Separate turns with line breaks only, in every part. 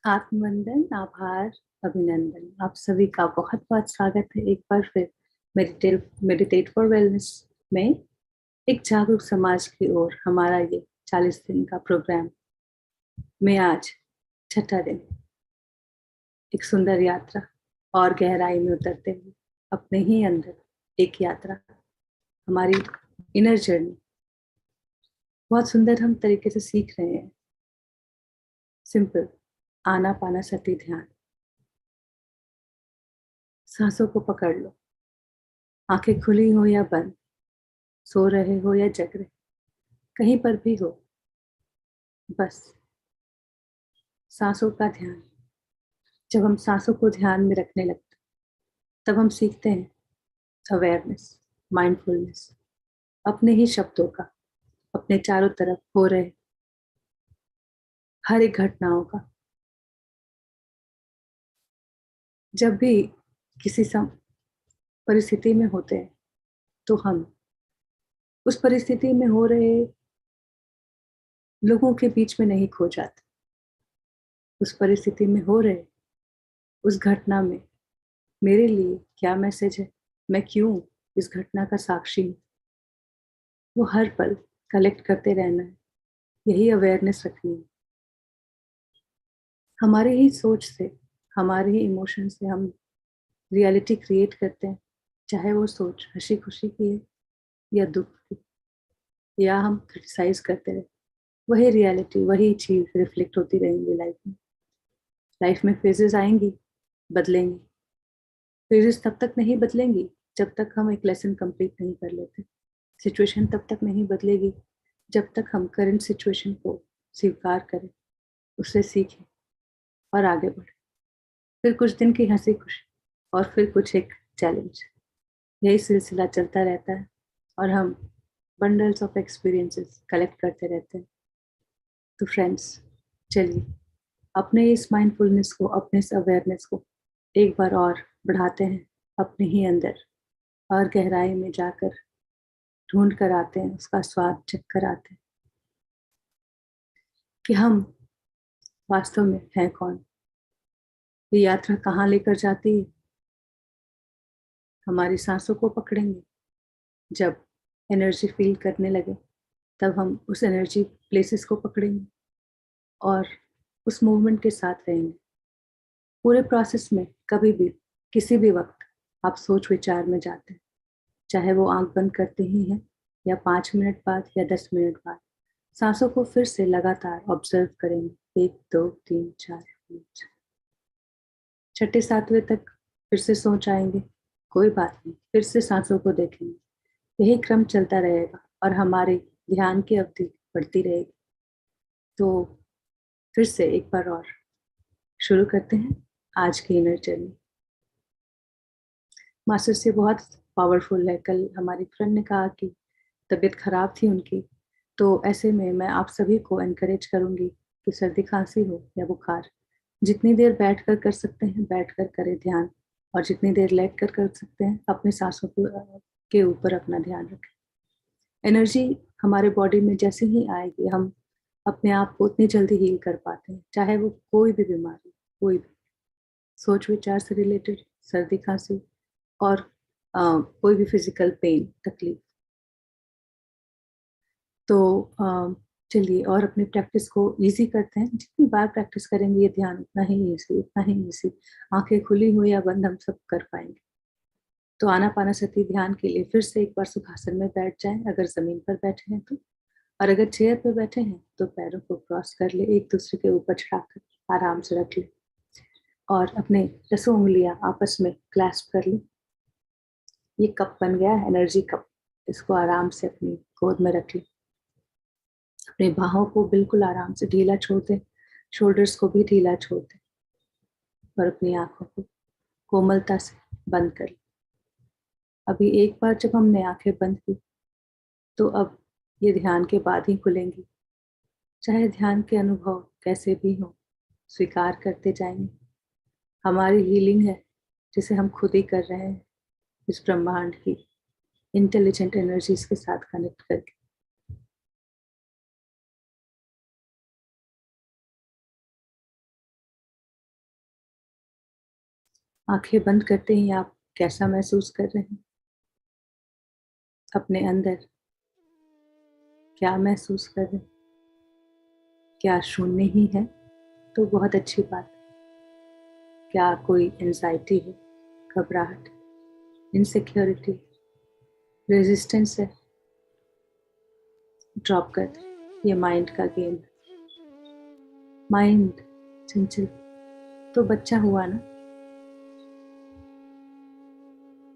आत्मवंदन, आभार, अभिनंदन। आप सभी का बहुत बहुत स्वागत है एक बार फिर मेडिटेट फॉर वेलनेस में एक जागरूक समाज की ओर हमारा ये 40 दिन का प्रोग्राम में आज छठा दिन। एक सुंदर यात्रा और गहराई में उतरते हुए अपने ही अंदर एक यात्रा, हमारी इनर जर्नी बहुत सुंदर हम तरीके से सीख रहे हैं। सिंपल आना पाना सती ध्यान। सांसों को पकड़ लो, आंखें खुली हो या बंद, सो रहे हो या जग रहे, कहीं पर भी हो, बस सांसों का ध्यान। जब हम सांसों को ध्यान में रखने लगते तब हम सीखते हैं अवेयरनेस, माइंडफुलनेस, अपने ही शब्दों का, अपने चारों तरफ हो रहे हर एक घटनाओं का। जब भी किसी परिस्थिति में होते हैं तो हम उस परिस्थिति में हो रहे लोगों के बीच में नहीं खो जाते। उस परिस्थिति में हो रहे उस घटना में मेरे लिए क्या मैसेज है, मैं क्यों इस घटना का साक्षी हूँ, वो हर पल कलेक्ट करते रहना है। यही अवेयरनेस रखनी है। हमारे ही सोच से, हमारे ही इमोशन से हम रियलिटी क्रिएट करते हैं, चाहे वो सोच हंसी खुशी की है या दुख की, या हम क्रिटिसाइज करते रहे, वही रियलिटी, वही चीज रिफ्लेक्ट होती रहेंगी लाइफ में। लाइफ में फेजेस आएंगी, बदलेंगी। फेजेस तब तक नहीं बदलेंगी जब तक हम एक लेसन कंप्लीट नहीं कर लेते। सिचुएशन तब तक नहीं बदलेगी जब तक हम करंट सिचुएशन को स्वीकार करें, उससे सीखें और आगे बढ़े। फिर कुछ दिन की हंसी खुशी और फिर कुछ एक चैलेंज, यही सिलसिला चलता रहता है और हम बंडल्स ऑफ एक्सपीरियंसेस कलेक्ट करते रहते हैं। तो फ्रेंड्स, चलिए अपने इस माइंडफुलनेस को, अपने इस अवेयरनेस को एक बार और बढ़ाते हैं अपने ही अंदर, और गहराई में जाकर ढूंढ कर आते हैं, उसका स्वाद चख कर आते हैं कि हम वास्तव में हैं कौन, ये यात्रा कहाँ लेकर जाती है। हमारी सांसों को पकड़ेंगे, जब एनर्जी फील करने लगे तब हम उस एनर्जी प्लेसेस को पकड़ेंगे और उस मूवमेंट के साथ रहेंगे। पूरे प्रोसेस में कभी भी किसी भी वक्त आप सोच विचार में जाते हैं, चाहे वो आंख बंद करते ही हैं या 5 मिनट बाद या 10 मिनट बाद, सांसों को फिर से लगातार ऑब्जर्व करेंगे। 1 2 3 4 5, छठे सातवें तक फिर से सोच आएंगे, कोई बात नहीं, फिर से सांसों को देखेंगे। यही क्रम चलता रहेगा और हमारे ध्यान की अवधि बढ़ती रहेगी। तो फिर से एक बार और शुरू करते हैं आज की इनर जर्नी। मास्टर से बहुत पावरफुल है। कल हमारी फ्रेंड ने कहा कि तबीयत खराब थी उनकी, तो ऐसे में मैं आप सभी को एनकरेज करूंगी कि सर्दी खांसी हो या बुखार, जितनी देर बैठकर कर सकते हैं बैठकर करें ध्यान, और जितनी देर लेट कर सकते हैं अपने सांसों के ऊपर अपना ध्यान रखें। एनर्जी हमारे बॉडी में जैसे ही आएगी, हम अपने आप को उतनी जल्दी हील कर पाते हैं, चाहे वो कोई भी बीमारी, कोई भी सोच विचार से रिलेटेड, सर्दी खांसी और कोई भी फिजिकल पेन तकलीफ। तो चलिए और अपनी प्रैक्टिस को इजी करते हैं। जितनी बार प्रैक्टिस करेंगे ये ध्यान उतना ही इजी, उतना ही इजी। आंखें खुली हो या बंद, हम सब कर पाएंगे। तो आनापानसति ध्यान के लिए फिर से एक बार सुखासन में बैठ जाएं, अगर जमीन पर बैठे हैं तो, और अगर चेयर पर बैठे हैं तो पैरों को क्रॉस कर ले, एक दूसरे के ऊपर चढ़ाकर आराम से रख ले और अपने दसों उंगलियां आपस में क्लैस्प कर ले। ये कप बन गया एनर्जी कप, इसको आराम से अपनी गोद में रख ले। अपने बाहों को बिल्कुल आराम से ढीला छोड़ दे, शोल्डर्स को भी ढीला छोड़ दे और अपनी आंखों को कोमलता से बंद कर ले। अभी एक बार जब हमने आंखें बंद की तो अब ये ध्यान के बाद ही खुलेंगी। चाहे ध्यान के अनुभव कैसे भी हो, स्वीकार करते जाएंगे। हमारी हीलिंग है जिसे हम खुद ही कर रहे हैं, इस ब्रह्मांड की इंटेलिजेंट एनर्जीज के साथ कनेक्ट करके। आंखें बंद करते ही आप कैसा महसूस कर रहे हैं? अपने अंदर क्या महसूस कर रहे हैं? क्या शून्य ही है? तो बहुत अच्छी बात। क्या कोई एंजाइटी है, घबराहट, इनसिक्योरिटी, रेजिस्टेंस है? ड्रॉप कर दें। ये माइंड का गेम है। माइंड चंचल तो बच्चा हुआ ना,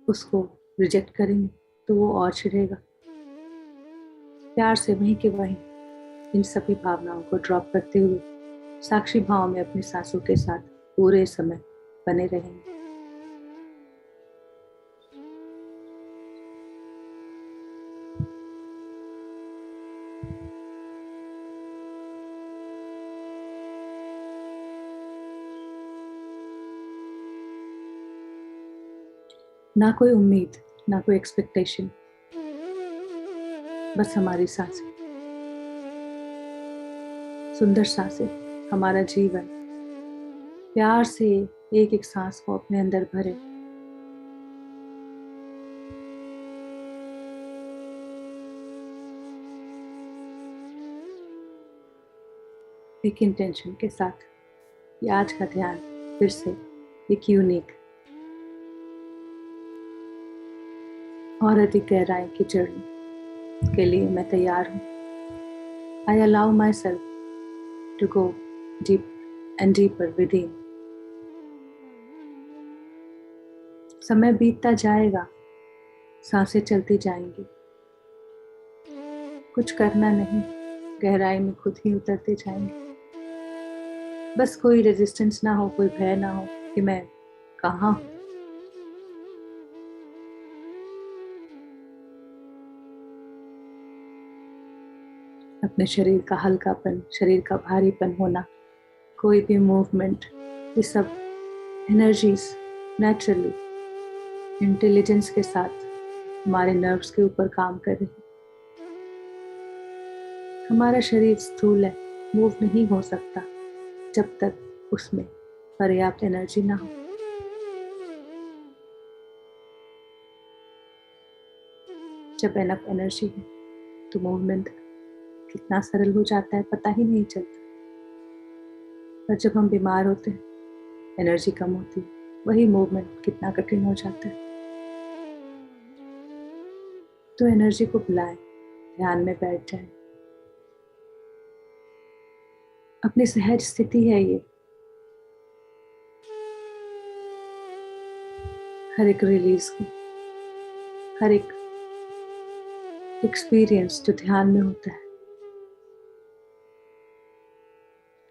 उसको रिजेक्ट करेंगे तो वो और चिढ़ेगा। प्यार से वहीं के वहीं इन सभी भावनाओं को ड्रॉप करते हुए साक्षी भाव में अपनी सांसों के साथ पूरे समय बने रहेंगे। ना कोई उम्मीद, ना कोई एक्सपेक्टेशन, बस हमारी सांसें, सुंदर सांसें, हमारा जीवन। प्यार से एक एक सांस को अपने अंदर भरे। एक इंटेंशन के साथ ये आज का ध्यान फिर से एक यूनिक और अधिक गहराई की जर्नी के लिए मैं तैयार हूँ। I allow myself to go deep and deeper within. समय बीतता जाएगा, सांसें चलती जाएंगी, कुछ करना नहीं, गहराई में खुद ही उतरते जाएंगे। बस कोई रेजिस्टेंस ना हो, कोई भय ना हो कि मैं कहाँ हूँ। अपने शरीर का हल्कापन, शरीर का भारीपन होना, कोई भी मूवमेंट, ये सब एनर्जीज नेचुरली इंटेलिजेंस के साथ हमारे नर्व्स के ऊपर काम कर रही है। हमारा शरीर स्थूल है, मूव नहीं हो सकता जब तक उसमें पर्याप्त एनर्जी ना हो। जब एनफ एनर्जी है तो मूवमेंट कितना सरल हो जाता है, पता ही नहीं चलता। पर जब हम बीमार होते हैं, एनर्जी कम होती है, वही मूवमेंट कितना कठिन हो जाता है। तो एनर्जी को बुलाएं, ध्यान में बैठ जाएं। अपनी सहज स्थिति है ये। हर एक रिलीज की, हर एक एक्सपीरियंस जो ध्यान में होता है,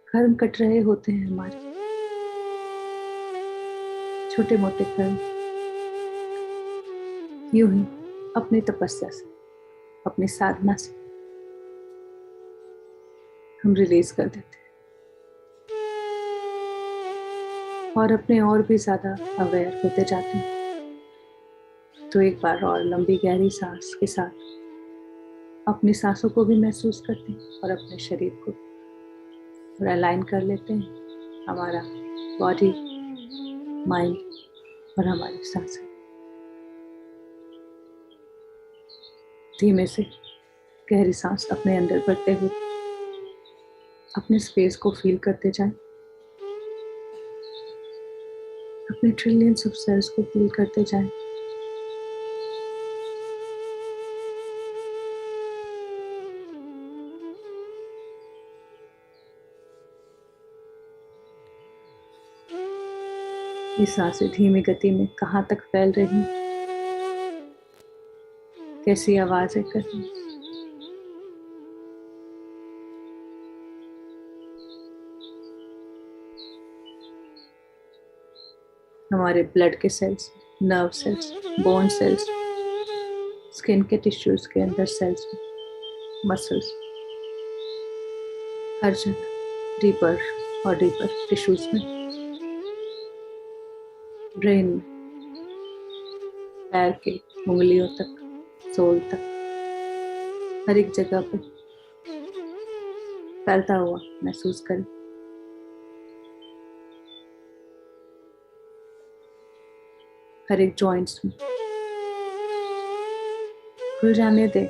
कर्म कट रहे होते हैं हमारे, छोटे मोटे कर्म, यूं ही अपनी तपस्या से, अपनी साधना से हम रिलीज कर देते हैं और अपने और भी ज्यादा अवेयर होते जाते हैं। तो एक बार और लंबी गहरी सांस के साथ अपनी सांसों को भी महसूस करते हैं और अपने शरीर को और अलाइन कर लेते हैं, हमारा बॉडी, माइंड और हमारी सांसें। धीमे से गहरी सांस अपने अंदर भरते हुए अपने स्पेस को फील करते जाएं, अपने ट्रिलियंस ऑफ सेल्स को फील करते जाएं। ये सांसें धीमी गति में कहाँ तक फैल रही, कैसी आवाजें कर रही। हमारे ब्लड के cells, nerve cells, bone cells, skin के टिश्यूज के अंदर सेल्स में, मसल्स, हर जगह डीपर और डीपर टिश्यूज में, ब्रेन में, पैर के उंगलियों तक, सोल तक, हर एक जगह पे फैलता हुआ महसूस करें। हर एक जॉइंट्स में खुल जाने दे।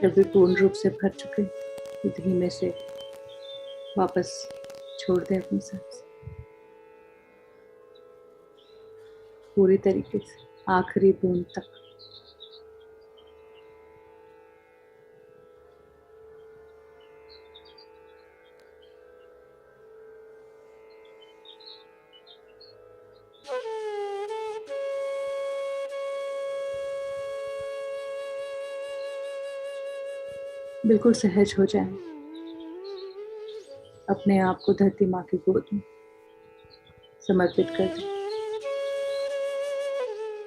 जब भी पूर्ण रूप से भर चुके तो धीमे से वापस छोड़ दे अपनी सांस पूरी तरीके से आखिरी बूंद तक। बिल्कुल सहज हो जाए। अपने आप को धरती माँ की गोद में समर्पित कर दें।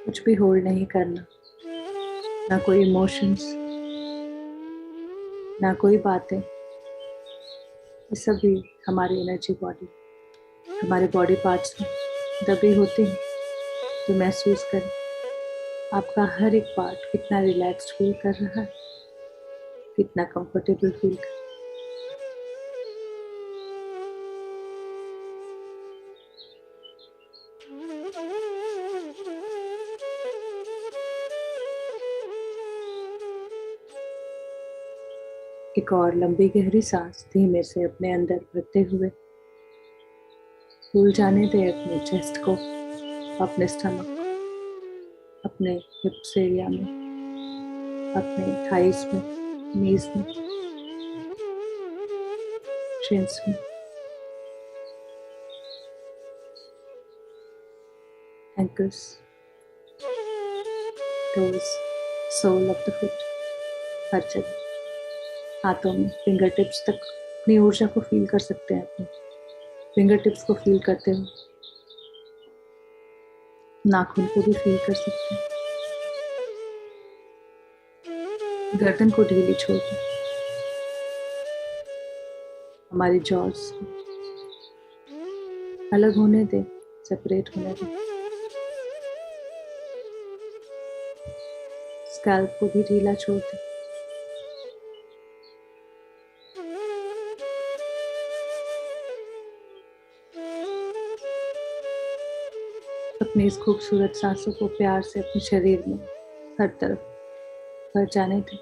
कुछ भी होल्ड नहीं करना, ना कोई इमोशंस, ना कोई बातें। ये सब भी हमारी एनर्जी बॉडी, हमारे बॉडी पार्ट्स में दबे होते हैं। तो महसूस करें आपका हर एक पार्ट कितना रिलैक्स्ड फील कर रहा है, कितना कंफर्टेबल फील कर। एक और लंबी गहरी सांस धीमे से अपने अंदर भरते हुए भूल जाने दे अपने चेस्ट को, अपने स्टमक को, अपने हिप्स एरिया में, अपने थाइस में, नीज में, शिन्स में, ankles, toes, sole of the foot, हर जगह, हाथों में, फिंगर टिप्स तक अपनी ऊर्जा को फील कर सकते हैं। अपने फिंगर टिप्स को फील करते हुए नाखून को भी फील कर सकते हैं। गर्दन को ढीली छोड़ दें, हमारी जॉज अलग होने दें, सेपरेट होने दें। स्कैल्प को भी ढीला छोड़ दें। अपनी इस खूबसूरत सांसों को प्यार से अपने शरीर में हर तरफ भर जाने दें।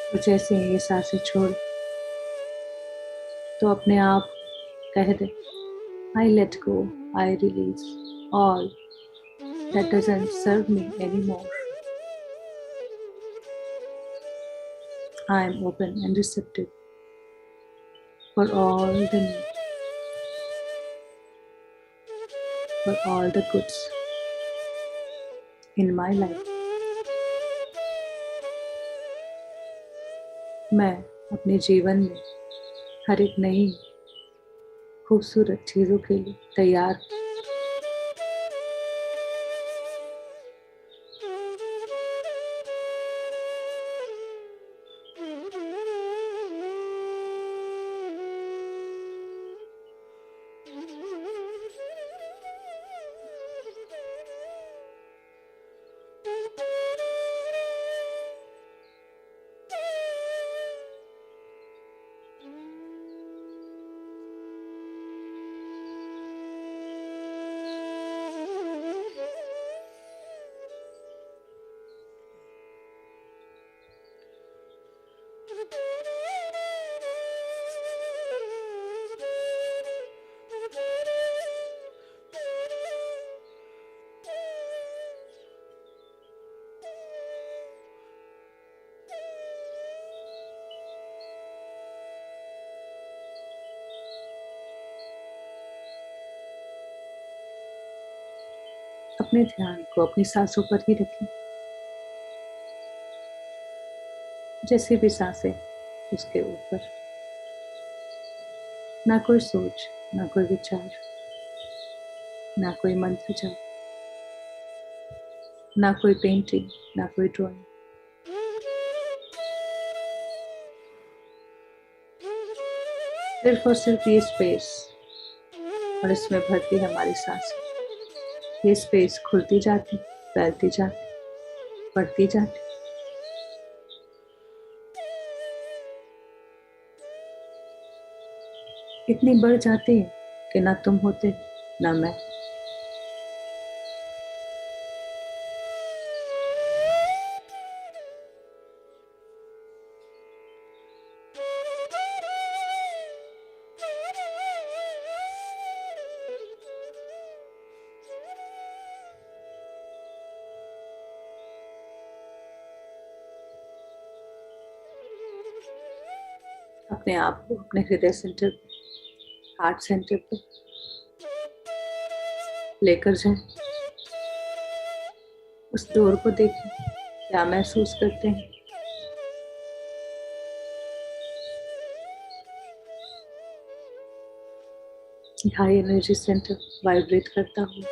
और जैसे ही ये सांसें छोड़ तो अपने आप कह दे, I let go, I release all that doesn't serve me anymore. I am open and receptive for all the need, for all the goods in my life. मैं अपने जीवन में हर एक नई खूबसूरत चीजों के लिए तैयार हूँ। अपने ध्यान को अपनी सांसों पर ही रखें। जैसी भी सांसें उसके ऊपर, ना कोई सोच, ना कोई विचार, ना कोई मंत्र जाप, ना कोई पेंटिंग, ना कोई ड्राइंग। सिर्फ और सिर्फ ये स्पेस और इसमें भरती है हमारी सांसें। ये स्पेस खुलती जाती, फैलती जाती, बढ़ती जाती। इतनी बढ़ जाती कि ना तुम होते ना मैं। अपने आप को अपने हृदय सेंटर, हार्ट सेंटर पे लेकर जाए। उस डोर को देखें, क्या महसूस करते हैं। हाई एनर्जी सेंटर वाइब्रेट करता हुआ।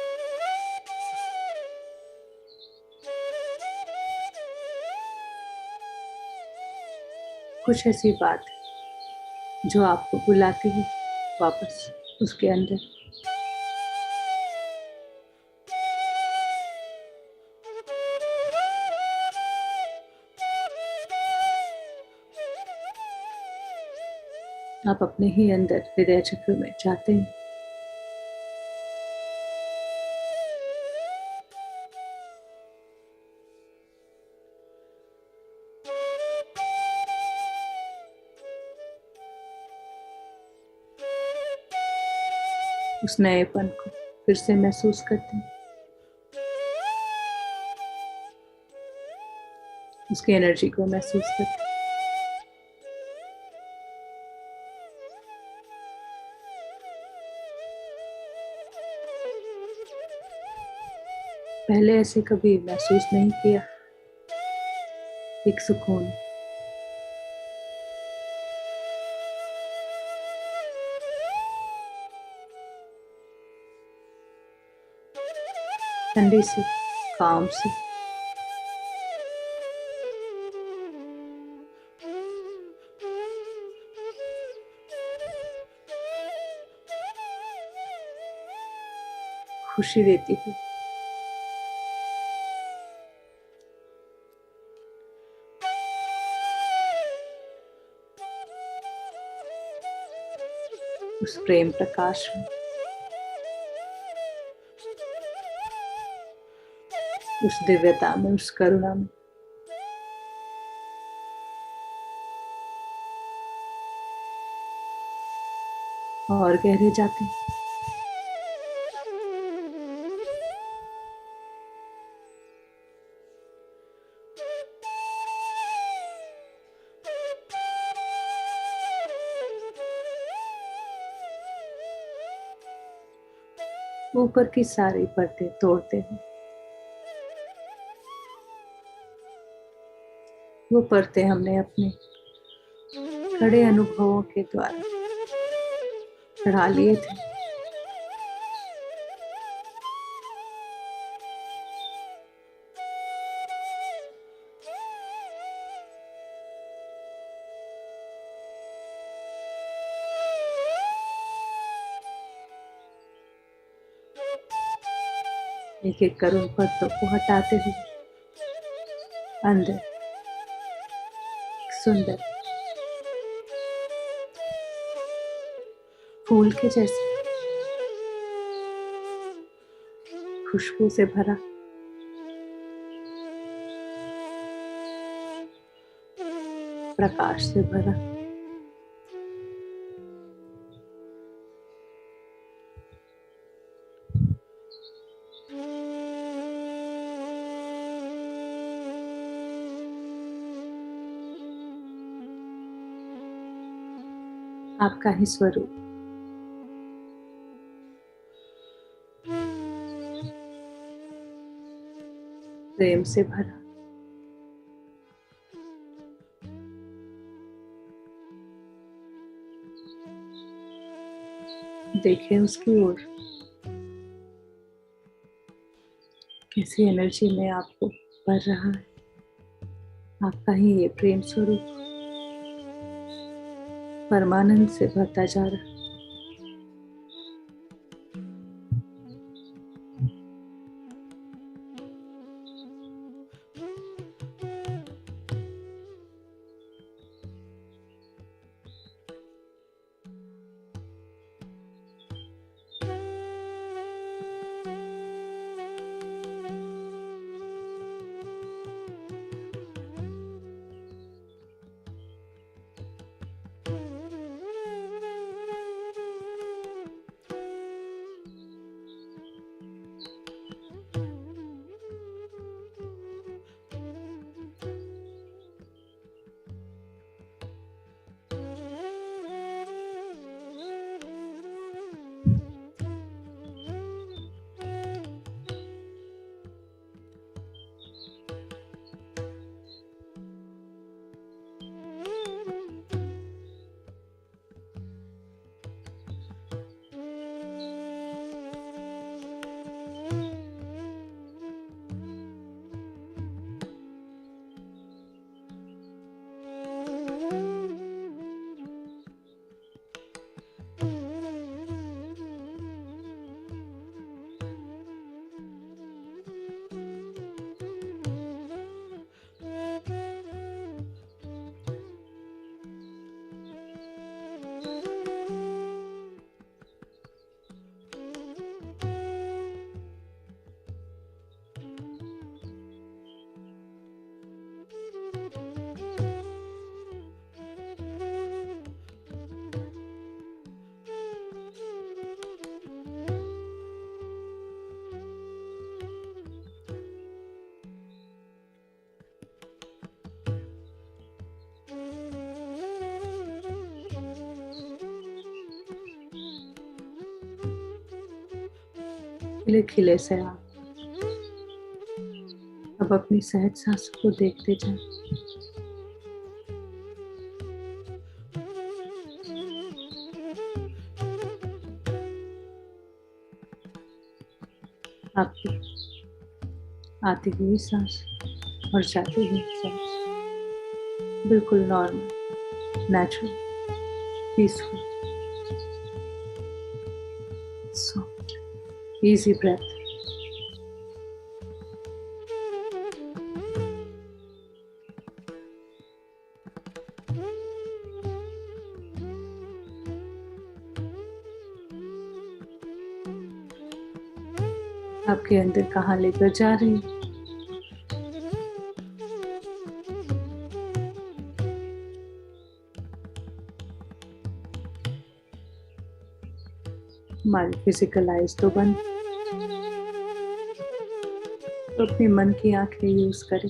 कुछ ऐसी बात जो आपको बुलाती है वापस उसके अंदर। आप अपने ही अंदर हृदय चक्र में जाते हैं। उस नएपन को फिर से महसूस करते हैं। उसकी एनर्जी को महसूस करते हैं। पहले ऐसे कभी महसूस नहीं किया। एक सुकून, ठंडी से, काम से। खुशी देती है। उस प्रेम प्रकाश में, उस दिव्यता में, उस करुणा में। और गहरे जाते हैं। ऊपर की सारी परतें तोड़ते हैं। वो परतें हमने अपने कड़े अनुभवों के द्वारा चढ़ा लिए थे। एक एक करुण परतों को हटाते हुए अंदर एक सुंदर फूल के जैसे खुशबू से भरा प्रकाश से भरा आपका ही स्वरूप। प्रेम से भरा। देखें उसकी ओर, कैसी एनर्जी में आपको भर रहा है। आपका ही ये प्रेम स्वरूप परमानंद से भरता जा रहा है। खिले खिले से आप अब अपनी सहज सांसों को देखते जाएं। आपकी आती हुई सांस और जाती हुई सांस बिल्कुल normal, natural, peaceful, soft, easy breath. आपके अंदर कहाँ लेकर जा रही है। हमारी फिजिकल आइज तो बंद, तो अपने मन की आंखें यूज करें।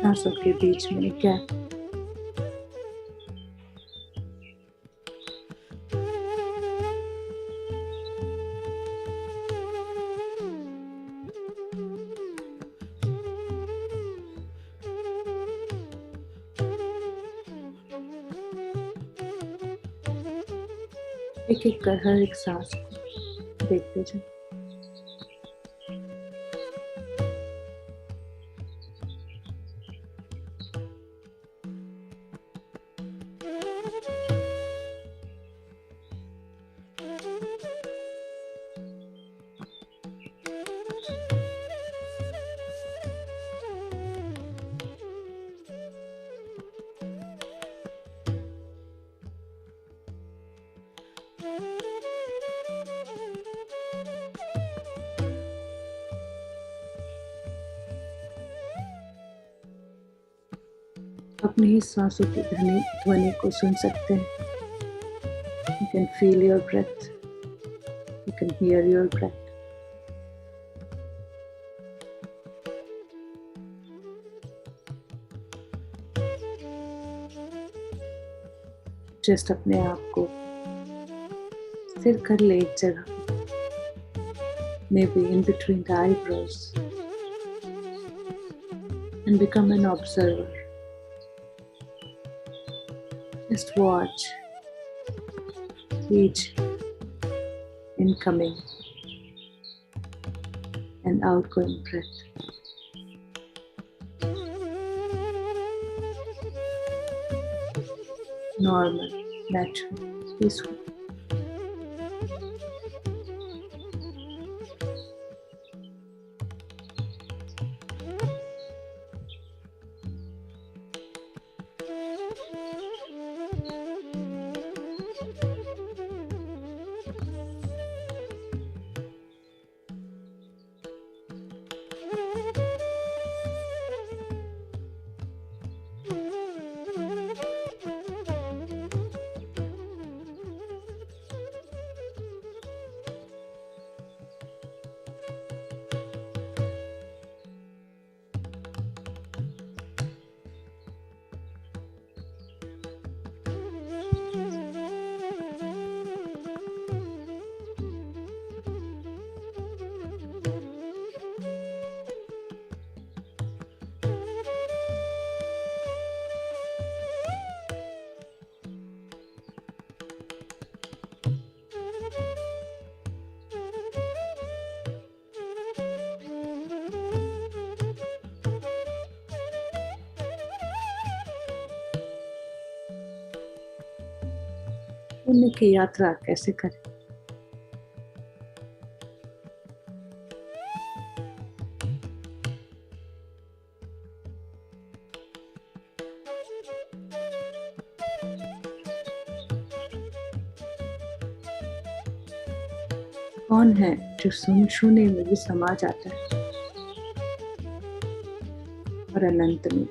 सांसों के बीच में गैप, एक एक कर हर एक सांस को देखते जाएं। अपनी ही सांसों की ध्वनि को सुन सकते हैं। You can feel your breath. You can hear your breath. Just अपने आप को स्थिर कर ले एक जगह, maybe in between the eyebrows, and become an observer. Just watch each incoming and outgoing breath. Normal, natural, peaceful. पुण्य की यात्रा कैसे करें। कौन है जो शून्य में भी समा जाता है और अनंत में।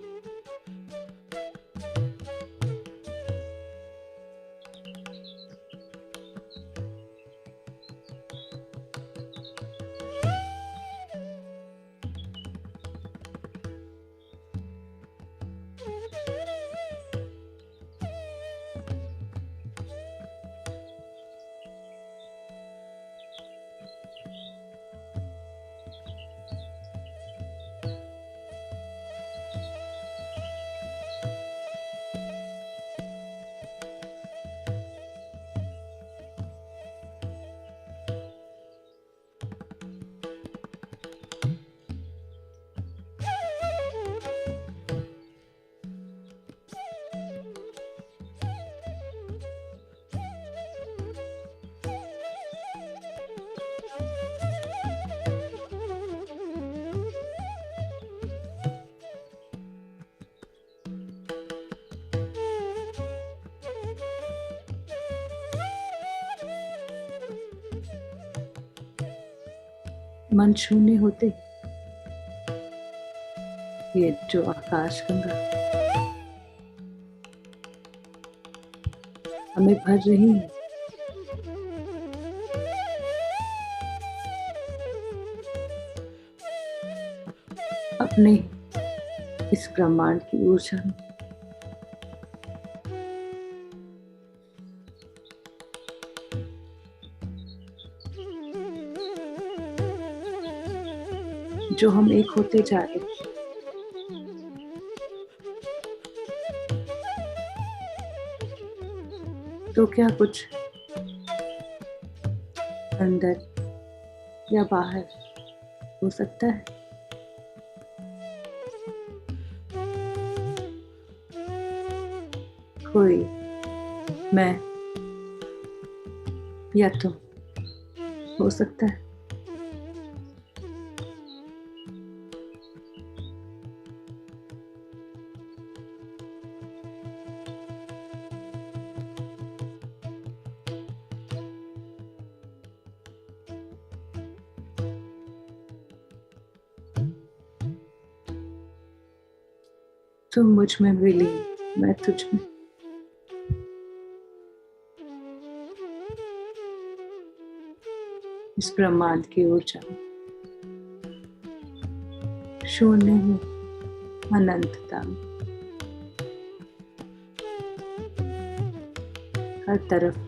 मन शून्य होते ये जो आकाश गंगा हमें भर रही है, अपने इस ब्रह्मांड की ऊर्जा में। जो हम एक होते जा रहे हैं, तो क्या कुछ अंदर या बाहर हो सकता है? कोई मैं या तुम हो सकता है। तुम मुझ में मिली, मैं तुझ में। इस ब्रह्मांड की ऊर्जा में, शून्य में, अनंतता में, हर तरफ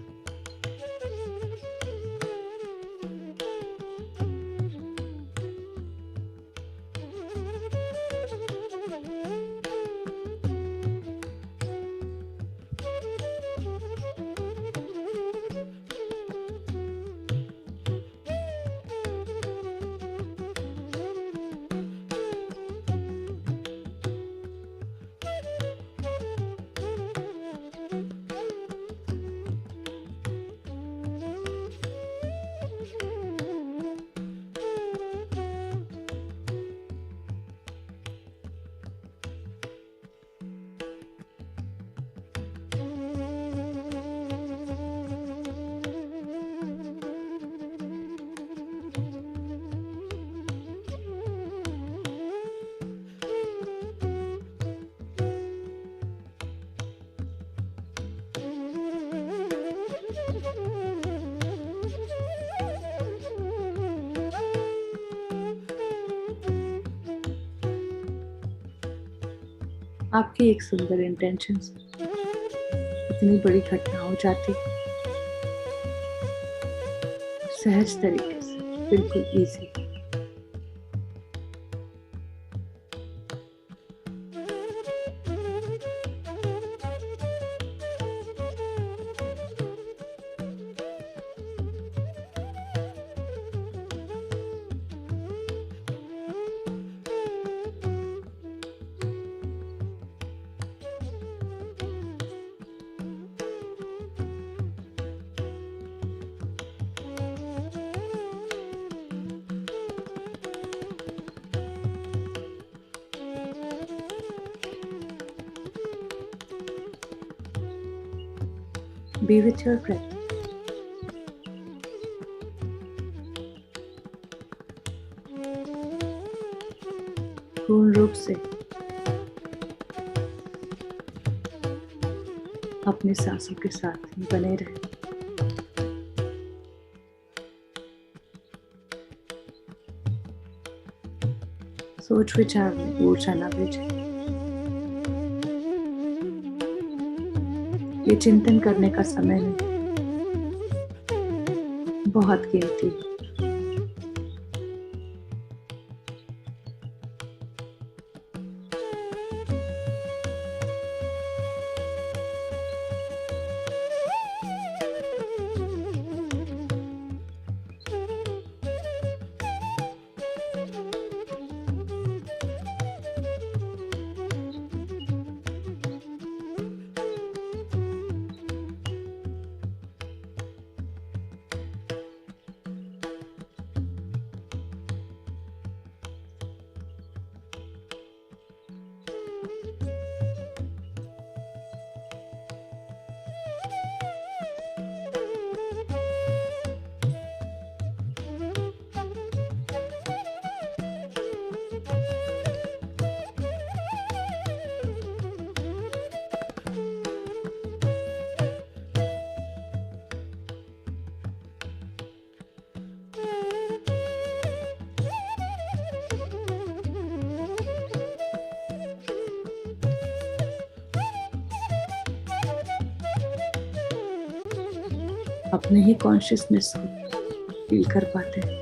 आपकी एक सुंदर इंटेंशन से इतनी बड़ी घटना हो जाती, सहज तरीके से, बिल्कुल easy. Be with your breath. पूर्ण रूप से अपने सांसों के साथ बने रहें। सोच विचार में ऊर्जा न भेजें। ये चिंतन करने का समय नहीं, बहुत कीमती है। अपने ही कॉन्शियसनेस को फील कर पाते हैं।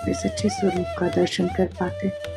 इस अच्छे स्वरूप का दर्शन कर पाते हैं।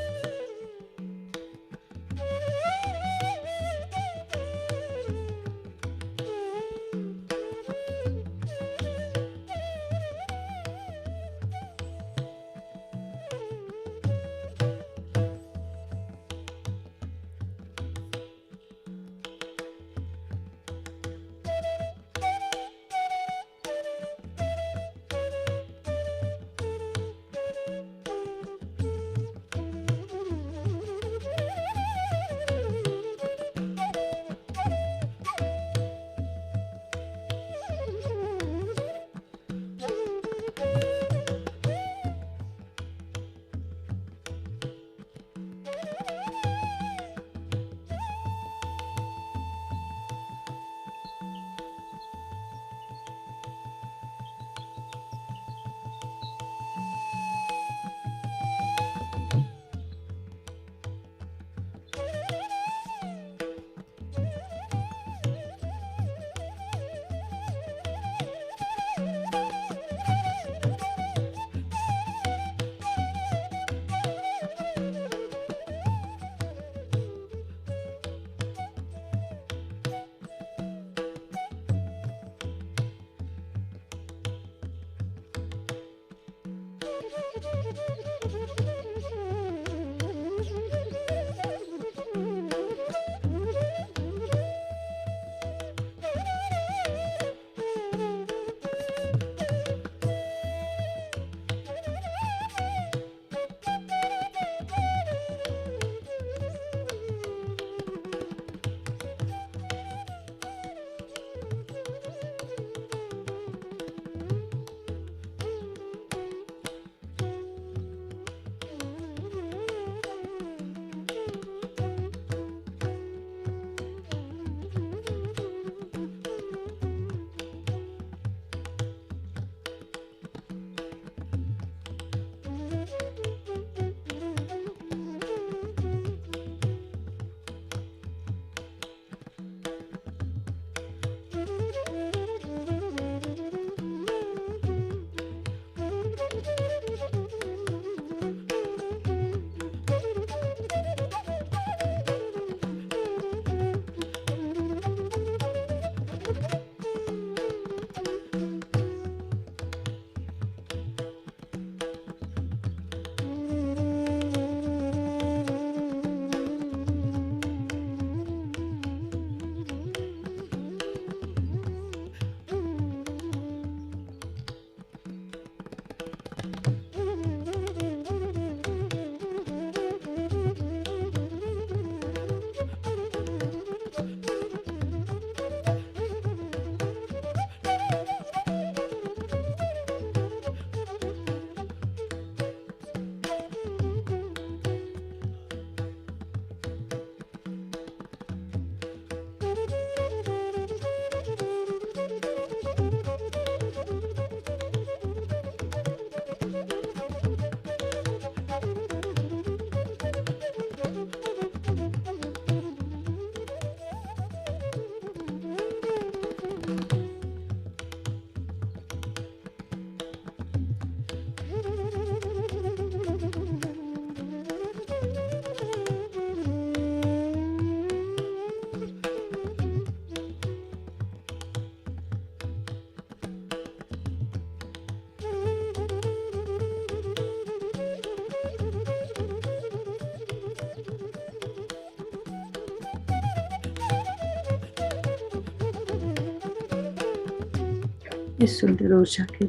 इस सुंदर ऊर्जा के,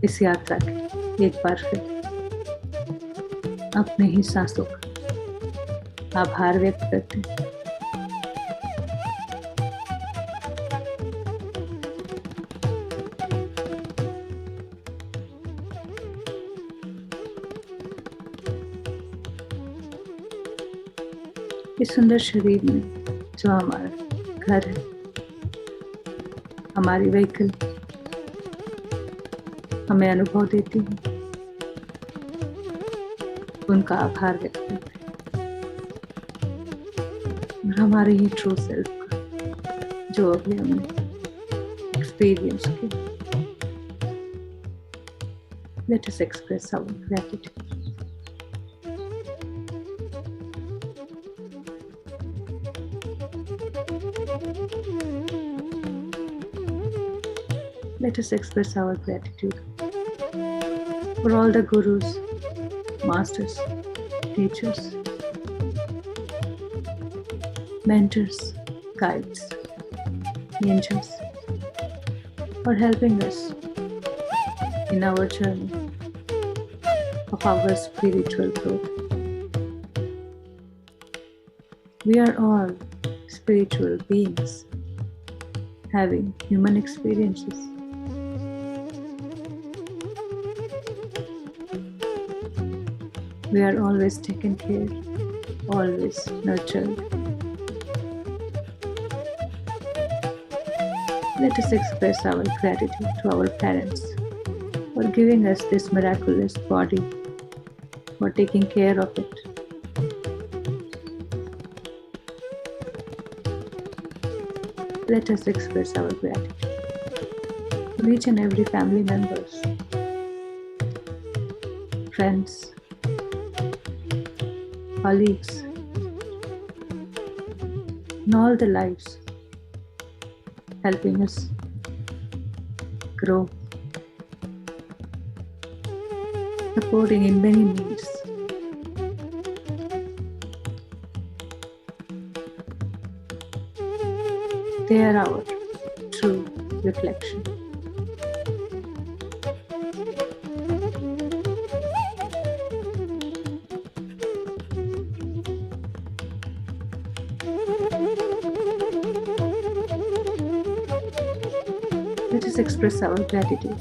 इस यात्रा के एक बार फिर अपने ही सांसों का आभार व्यक्त करते हैं। इस सुंदर शरीर में जो हमारा घर है, हमारी व्हीकल हमें अनुभव देती है, उनका आभार व्यक्त करते हैं और हमारे ही ट्रू सेल्फ का जो अभी हमने एक्सपीरियंस किया. Let us express our gratitude. Let us express our gratitude for all the gurus, masters, teachers, mentors, guides, angels, for helping us in our journey of our spiritual growth. We are all spiritual beings having human experiences. We are always taken care, always nurtured. Let us express our gratitude to our parents for giving us this miraculous body, for taking care of it. Let us express our gratitude to each and every family members, friends, colleagues, and all the lives helping us grow, supporting in many means. They are our true reflection. Let us express our gratitude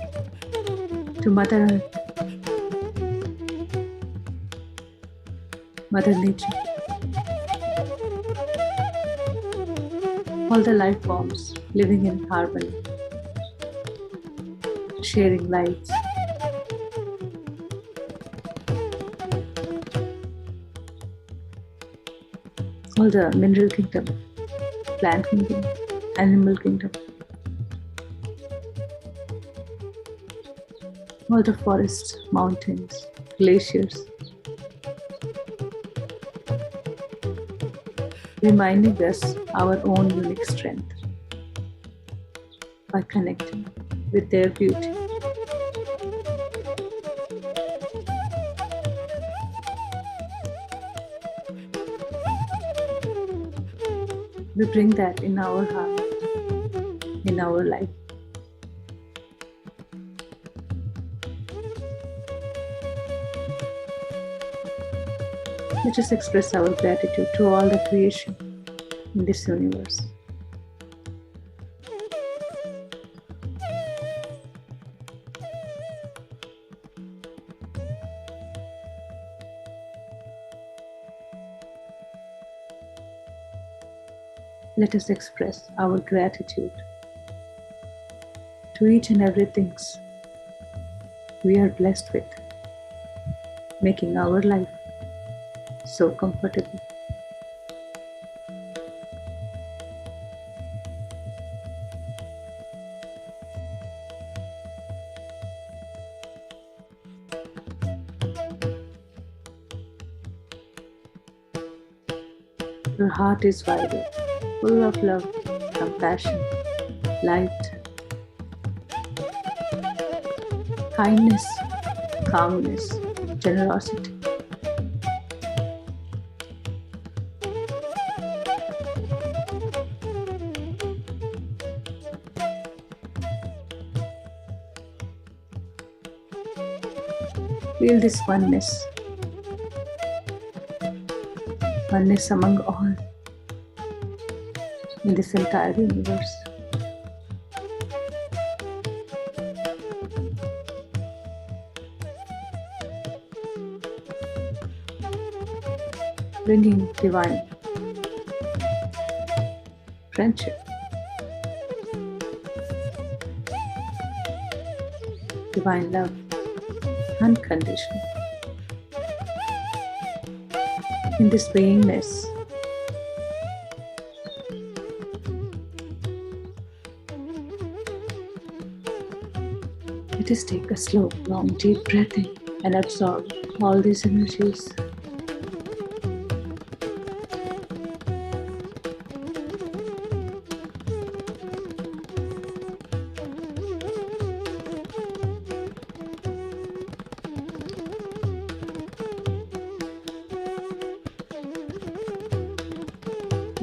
to Mother Earth, Mother Nature, all the life forms living in harmony, sharing lives. All the mineral kingdom, plant kingdom, animal kingdom, all the forests, mountains, glaciers, reminding us our own unique strength by connecting with their beauty. We bring that in our heart, in our life. Let us express our gratitude to all the creation in this universe. Let us express our gratitude to each and every things we are blessed with, making our life so comfortable. Your heart is wider, full of love, compassion, light, kindness, calmness, generosity. Feel this oneness among all in this entire universe. Bringing divine friendship, divine love, unconditional. In this beingness, let us take a slow, long, deep breath in and absorb all these energies.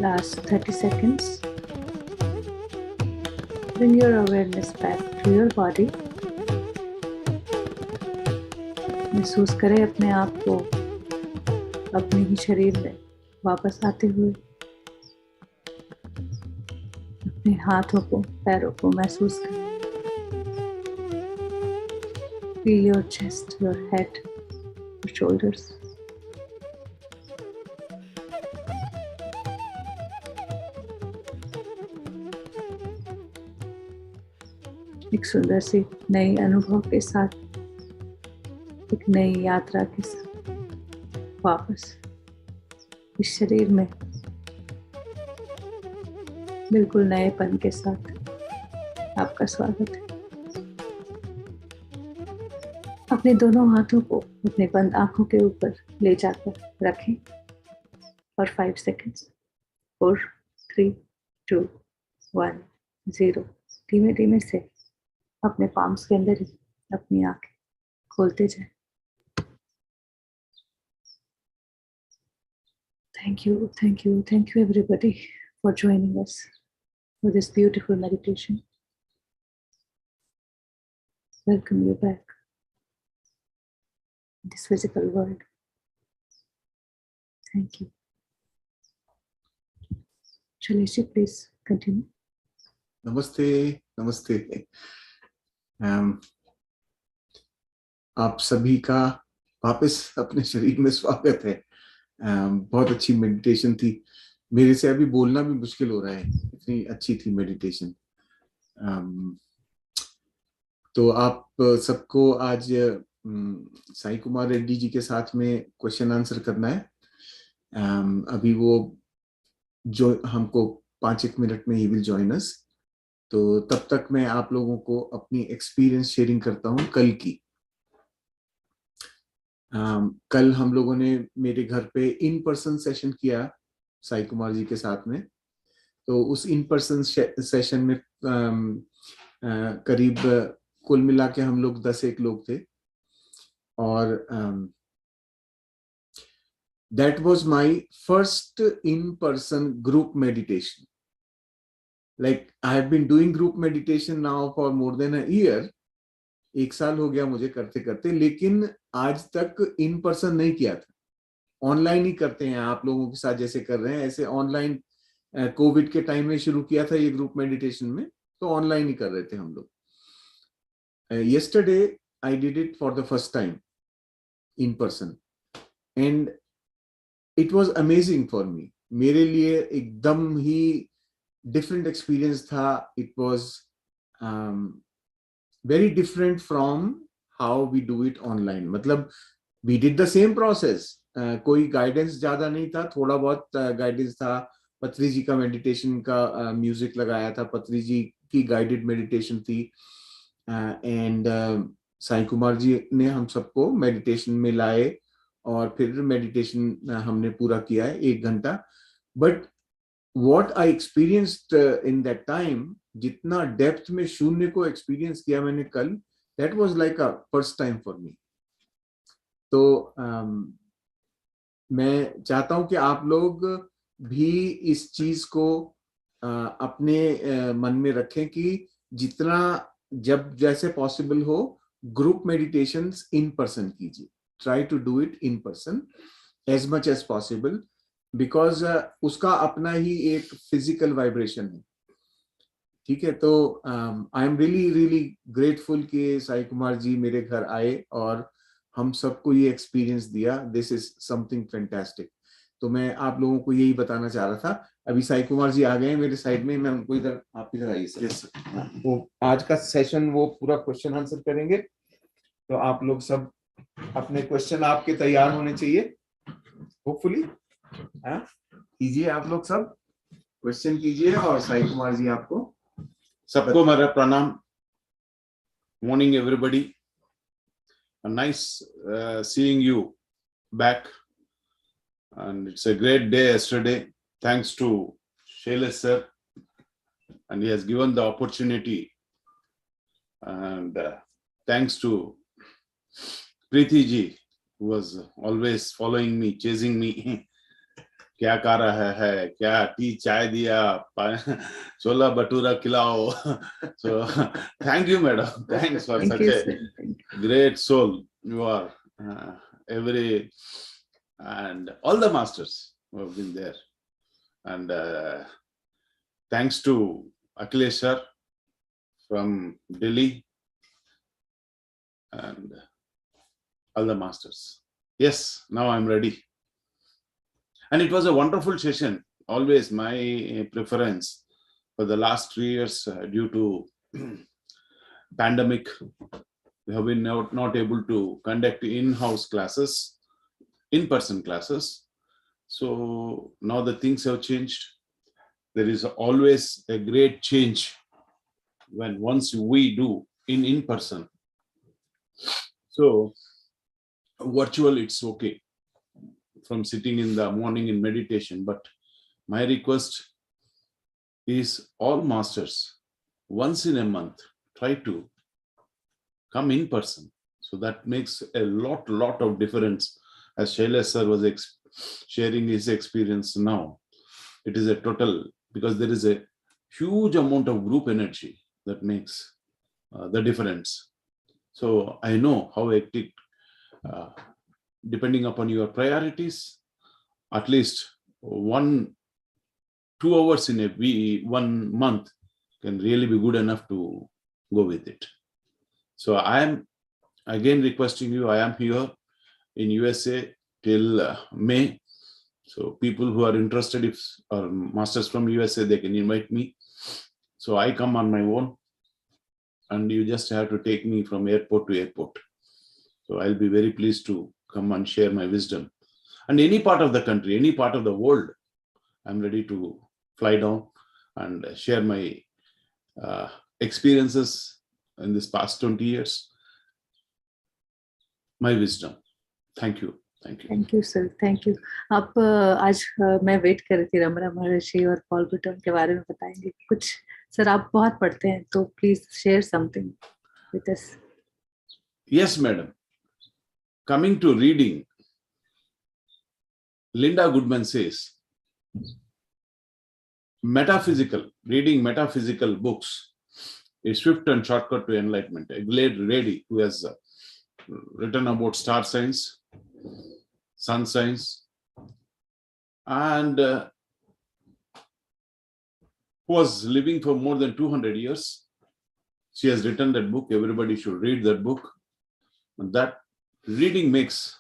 Last 30 seconds. Bring your awareness back to your body. महसूस करें अपने आप को अपने ही शरीर में वापस आते हुए। अपने हाथों को, पैरों को महसूस करें। Feel your chest, your head, your shoulders. एक सुंदर सी नई अनुभव के साथ, एक नई यात्रा के साथ वापस इस शरीर में बिल्कुल नएपन के साथ आपका स्वागत है। अपने दोनों हाथों को अपने बंद आंखों के ऊपर ले जाकर रखें और 5 सेकंड्स 4 3 2 1 0 धीमे धीमे से अपने पाम्स के अंदर ही अपनी आंखें खोलते जाएं। Thank you everybody for joining us for this beautiful meditation. Welcome you back in this physical world. Thank you. Shailesh, please continue.
नमस्ते। आप सभी का वापस अपने शरीर में स्वागत है। बहुत अच्छी मेडिटेशन थी। मेरे से अभी बोलना भी मुश्किल हो रहा है, इतनी अच्छी थी मेडिटेशन। तो आप सबको आज साई कुमार रेड्डी जी के साथ में क्वेश्चन आंसर करना है। अभी वो जो हमको 5-1 मिनट में ही विल जॉइन अस। तो तब तक मैं आप लोगों को अपनी एक्सपीरियंस शेयरिंग करता हूँ कल की। कल हम लोगों ने मेरे घर पे इन पर्सन सेशन किया साई कुमार जी के साथ में। तो उस इन पर्सन सेशन में करीब कुल मिला के हम लोग 10-1 लोग थे। और that was my first in person group meditation. Like I have been doing group meditation now for more than a year. 1 साल हो गया मुझे करते करते, लेकिन आज तक इन पर्सन नहीं किया था। ऑनलाइन ही करते हैं आप लोगों के साथ जैसे कर रहे हैं, ऐसे ऑनलाइन कोविड के टाइम में शुरू किया था ये ग्रुप मेडिटेशन में, तो ऑनलाइन ही कर रहे थे हम लोग। yesterday I did it for the first time in person and it was amazing for me. मेरे लिए एकदम ही डिफरेंट एक्सपीरियंस था। It was very different from how we do it online. मतलब we did the same process, कोई guidance ज्यादा नहीं था, थोड़ा बहुत गाइडेंस था। पत्री जी का मेडिटेशन का म्यूजिक लगाया था, पत्री जी की गाइडेड मेडिटेशन थी। एंड साई कुमार जी ने हम सबको मेडिटेशन में लाए और फिर मेडिटेशन हमने पूरा किया है 1 घंटा। But what I experienced in that time, जितना डेप्थ में शून्य को एक्सपीरियंस किया मैंने कल, that was like a first time for me. तो मैं चाहता हूं कि आप लोग भी इस चीज को अपने मन में रखें कि जितना जब जैसे पॉसिबल हो ग्रुप मेडिटेशंस इन पर्सन कीजिए। Try to do it in person as much as possible, because उसका अपना ही एक फिजिकल वाइब्रेशन है। ठीक है, तो आई एम रियली ग्रेटफुल कि साई कुमार जी मेरे घर आए और हम सबको ये एक्सपीरियंस दिया। This is something fantastic. तो मैं आप लोगों को यही बताना चाह रहा था। अभी साई कुमार जी आ गए हैं मेरे साइड में, मैं उनको इधर, आप इधर आइए सर।
यस
वो आज का सेशन वो पूरा क्वेश्चन आंसर करेंगे, तो आप लोग सब अपने क्वेश्चन आपके तैयार होने चाहिए होपफुली। कीजिए, आप लोग सब क्वेश्चन कीजिए और साई कुमार जी आपको।
सबको मेरा प्रणाम। Morning everybody, nice seeing you back, and it's a great day yesterday. Thanks to Shailesh sir, and he has given the opportunity, and thanks to Preeti ji, who was always following me, chasing me. क्या कर रहा है, क्या T चाय दिया, छोला भटूरा खिलाओ. So thank you madam, thanks for
Thank
such
you,
a
sir. Thank you.
great soul you are. Every and all the masters who have been there, and thanks to Akhilesh sir from Delhi and all the masters. Yes, now I'm ready. And it was a wonderful session. Always my preference for the last 3 years, due to pandemic, we have been not able to conduct in-house classes, in-person classes. So now the things have changed. There is always a great change when once we do in-person. So virtual, it's okay from sitting in the morning in meditation, but my request is all masters, once in a month, try to come in person. So that makes a lot of difference. As Shailesh sir was sharing his experience now, it is a total, because there is a huge amount of group energy that makes the difference. So I know how hectic, depending upon your priorities, at least 1-2 hours in a week, 1 month can really be good enough to go with it. So I am again requesting you, I am here in USA till May. So people who are interested, if or masters from USA, they can invite me. So I come on my own, and you just have to take me from airport to airport. So I'll be very pleased to come and share my wisdom. And any part of the country, any part of the world, I'm ready to fly down and share my experiences in this past 20 years, my wisdom. Thank you. Thank you.
Thank you sir, thank you. आप आज मैं wait कर रही थी, रमना महर्षि और Paul बुटन के बारे में बताएंगे कुछ। सर आप बहुत पढ़ते हैं, तो please share something with us.
Yes, madam. Coming to reading, Linda Goodman says, reading metaphysical books is swift and shortcut to enlightenment. A great Reddy, who has written about star signs, sun signs, and who was living for more than 200 years. She has written that book. Everybody should read that book. And that reading makes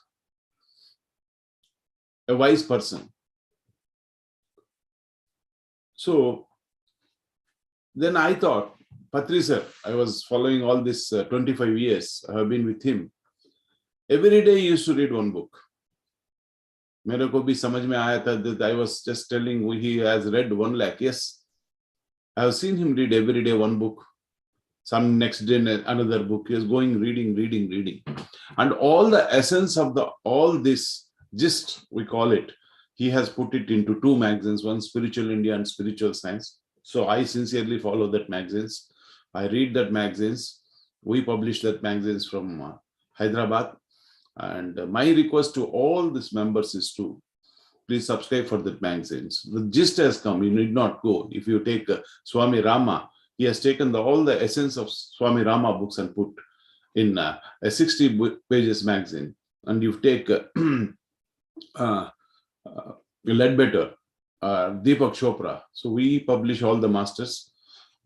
a wise person. So then I thought, Patri sir, I was following all this 25 years. I have been with him. Every day he used to read one book. मेरे को भी समझ में आया था that I was just telling he has read 1 lakh. Yes, I have seen him read every day one book. Some next day another book. He is going reading. And all the essence of all this gist, we call it, he has put it into 2 magazines, one Spiritual India and Spiritual Science. So I sincerely follow that magazines. I read that magazines. We publish that magazines from Hyderabad. And my request to all these members is to please subscribe for that magazines. The gist has come. You need not go. If you take Swami Rama, he has taken all the essence of Swami Rama books and put in a 60 pages magazine. And you take Ledbetter, Deepak Chopra. So we publish all the masters,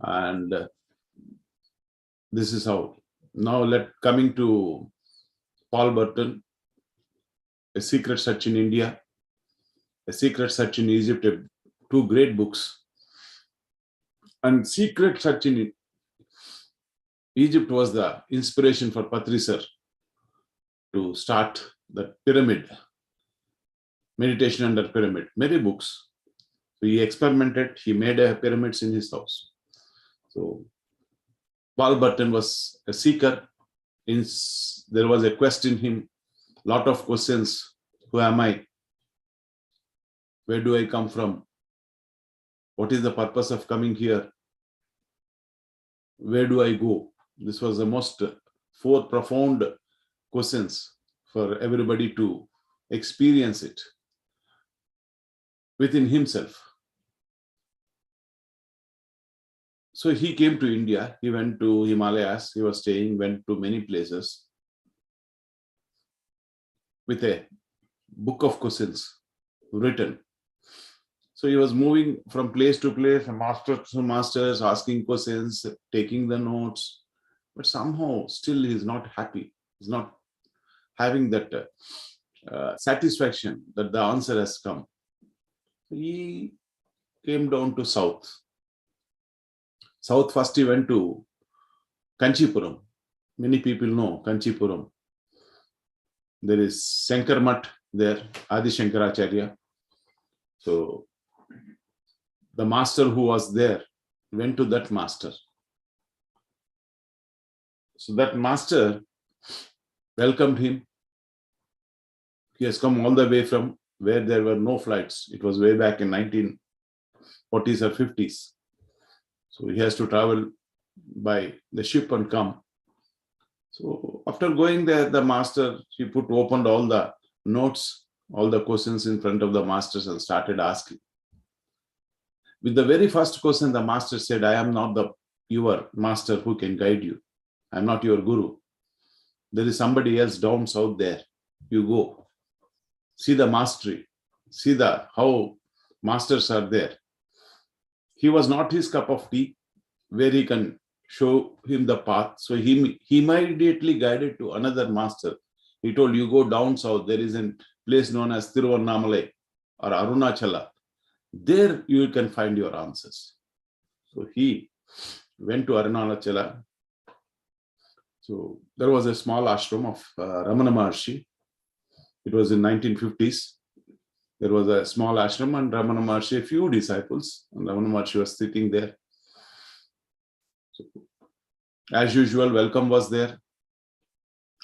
and this is how. Now coming to Paul Burton, A Secret Search in India. A Secret Search in Egypt, two great books. And Secret Search in Egypt was the inspiration for Patri sir to start the pyramid, meditation under pyramid, many books. So he experimented, he made pyramids in his house. So Paul Burton was a seeker. There was a quest in him, lot of questions. Who am I? Where do I come from? What is the purpose of coming here? Where do I go? This was the most four profound questions for everybody to experience it within himself. So he came to India, he went to Himalayas, he was staying, went to many places with a book of questions written. So he was moving from place to place, master to masters, asking questions, taking the notes, but somehow still he's not happy. He's not having that satisfaction that the answer has come. He came down to south. South first he went to Kanchipuram. Many people know Kanchipuram. There is Shankar Mutt there, Adi Shankaracharya. So the master who was there went to that master. So that master welcomed him. He has come all the way from where there were no flights. It was way back in 1940s or 50s. So he has to travel by the ship and come. So after going there, the master, he opened all the notes, all the questions in front of the masters and started asking. With the very first question, the master said, I am not your master who can guide you. I am not your guru. There is somebody else down south there. You go. See the mastery. See how masters are there. He was not his cup of tea, where he can show him the path. So he immediately guided to another master. He told, you go down south. There is a place known as Tiruvannamalai or Arunachala. There you can find your answers. So he went to Arunachala. So there was a small ashram of Ramana Maharshi. It was in 1950s. There was a small ashram and Ramana Maharshi, a few disciples, and Ramana Maharshi was sitting there. So, as usual, welcome was there.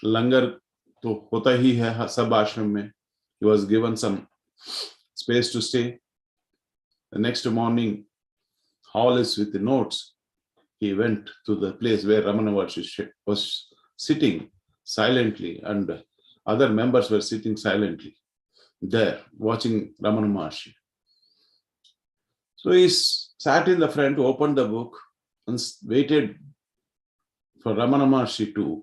Langar to hota hi hai sab ashram mein. He was given some space to stay. The next morning, hall is with the notes. He went to the place where Ramana Maharshi was sitting silently, and other members were sitting silently there, watching Ramana Maharshi. So he sat in the front, opened the book, and waited for Ramana Maharshi to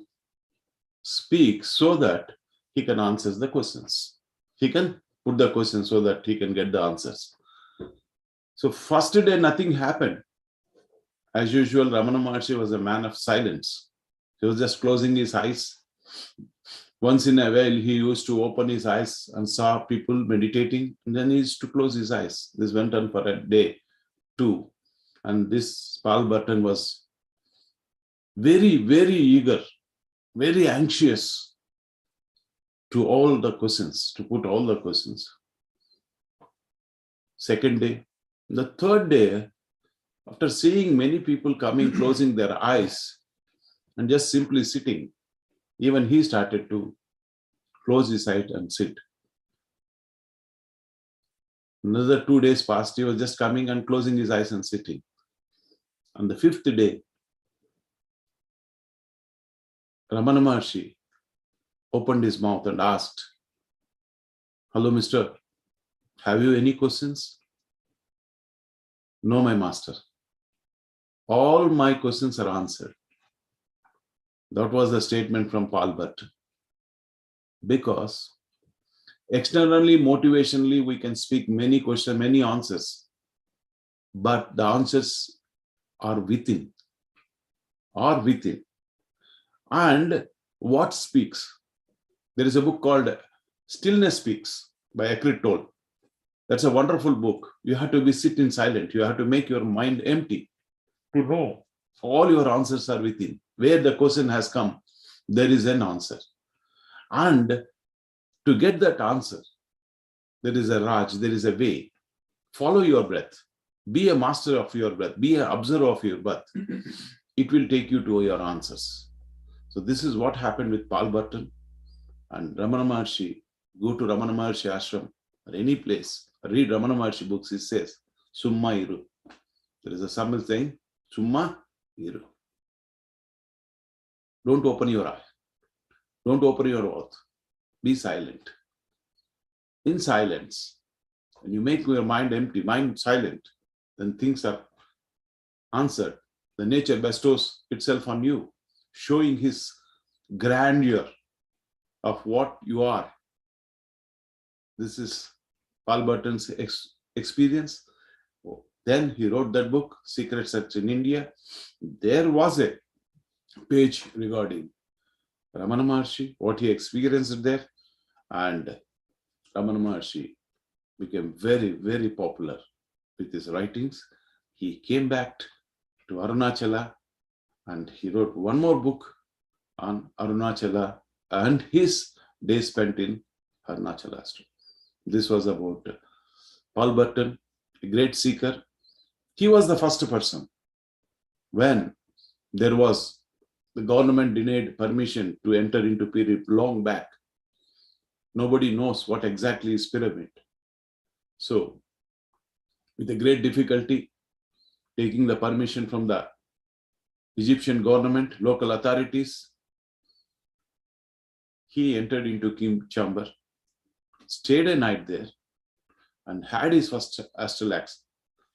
speak so that he can answer the questions. He can put the questions so that he can get the answers. So first day, nothing happened. As usual, Ramana Maharshi was a man of silence. He was just closing his eyes. Once in a while, he used to open his eyes and saw people meditating, and then he used to close his eyes. This went on for a day, two. And this Paul Burton was very, very eager, very anxious to all the questions, to put all the questions. Second day. The third day, after seeing many people coming, closing their eyes, and just simply sitting, even he started to close his eyes and sit. Another 2 days passed, he was just coming and closing his eyes and sitting. On the fifth day, Ramana Maharshi opened his mouth and asked, hello, mister, have you any questions? No, my master. All my questions are answered. That was the statement from Paul Burton. Because externally, motivationally, we can speak many questions, many answers, but the answers are within. And what speaks? There is a book called Stillness Speaks by Eckhart Tolle. That's a wonderful book. You have to be sit in silent. You have to make your mind empty to know all your answers are within. Where the question has come, there is an answer. And to get that answer, there is a Raj, there is a way. Follow your breath. Be a master of your breath. Be an observer of your breath. It will take you to your answers. So this is what happened with Paul Burton and Ramana Maharshi. Go to Ramana Maharshi ashram or any place. Read Ramana Maharshi books. It says, Summa iru. There is a Tamil saying, Summa iru. Don't open your eye. Don't open your mouth. Be silent. In silence, when you make your mind empty, mind silent, then things are answered. The nature bestows itself on you, showing his grandeur of what you are. This is Paul Burton's experience. Then he wrote that book, Secret Search in India. There was a page regarding Ramana Maharshi, what he experienced there, and Ramana Maharshi became very, very popular with his writings. He came back to Arunachala and he wrote one more book on Arunachala and his days spent in Arunachala. This was about Paul Burton, a great seeker. He was the first person when there was the government denied permission to enter into pyramid long back. Nobody knows what exactly is pyramid. So, with a great difficulty, taking the permission from the Egyptian government, local authorities, he entered into King chamber, stayed a night there, and had his first astral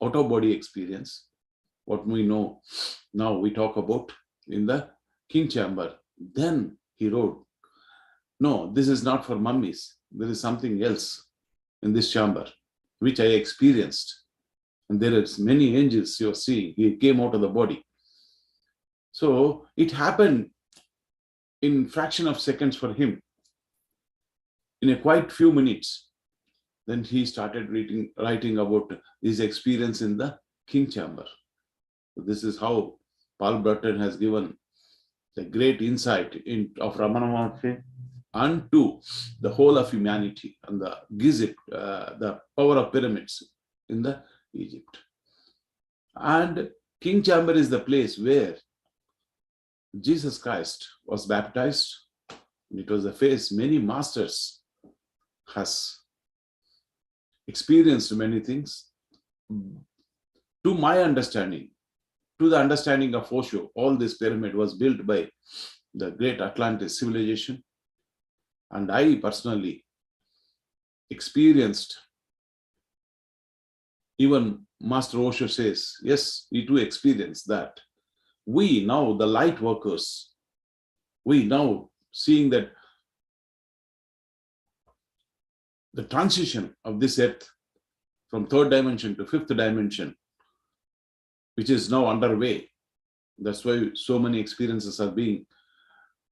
out-of-body experience. What we know now, we talk about in the King chamber. Then he wrote, no, this is not for mummies. There is something else in this chamber, which I experienced. And there are many angels you are seeing. He came out of the body. So it happened in fraction of seconds for him. In a quite few minutes, then he started writing about his experience in the King chamber. So this is how Paul Burton has given the great insight of Ramana Maharshi unto the whole of humanity and the Giza, the power of pyramids in the Egypt. And King chamber is the place where Jesus Christ was baptized. It was the face many masters has experienced many things. To my understanding, to the understanding of Osho, all this pyramid was built by the great Atlantis civilization. And I personally experienced, even Master Osho says, yes, we too experience that. We now, the light workers, we now seeing that the transition of this earth from third dimension to fifth dimension, which is now underway. That's why so many experiences are we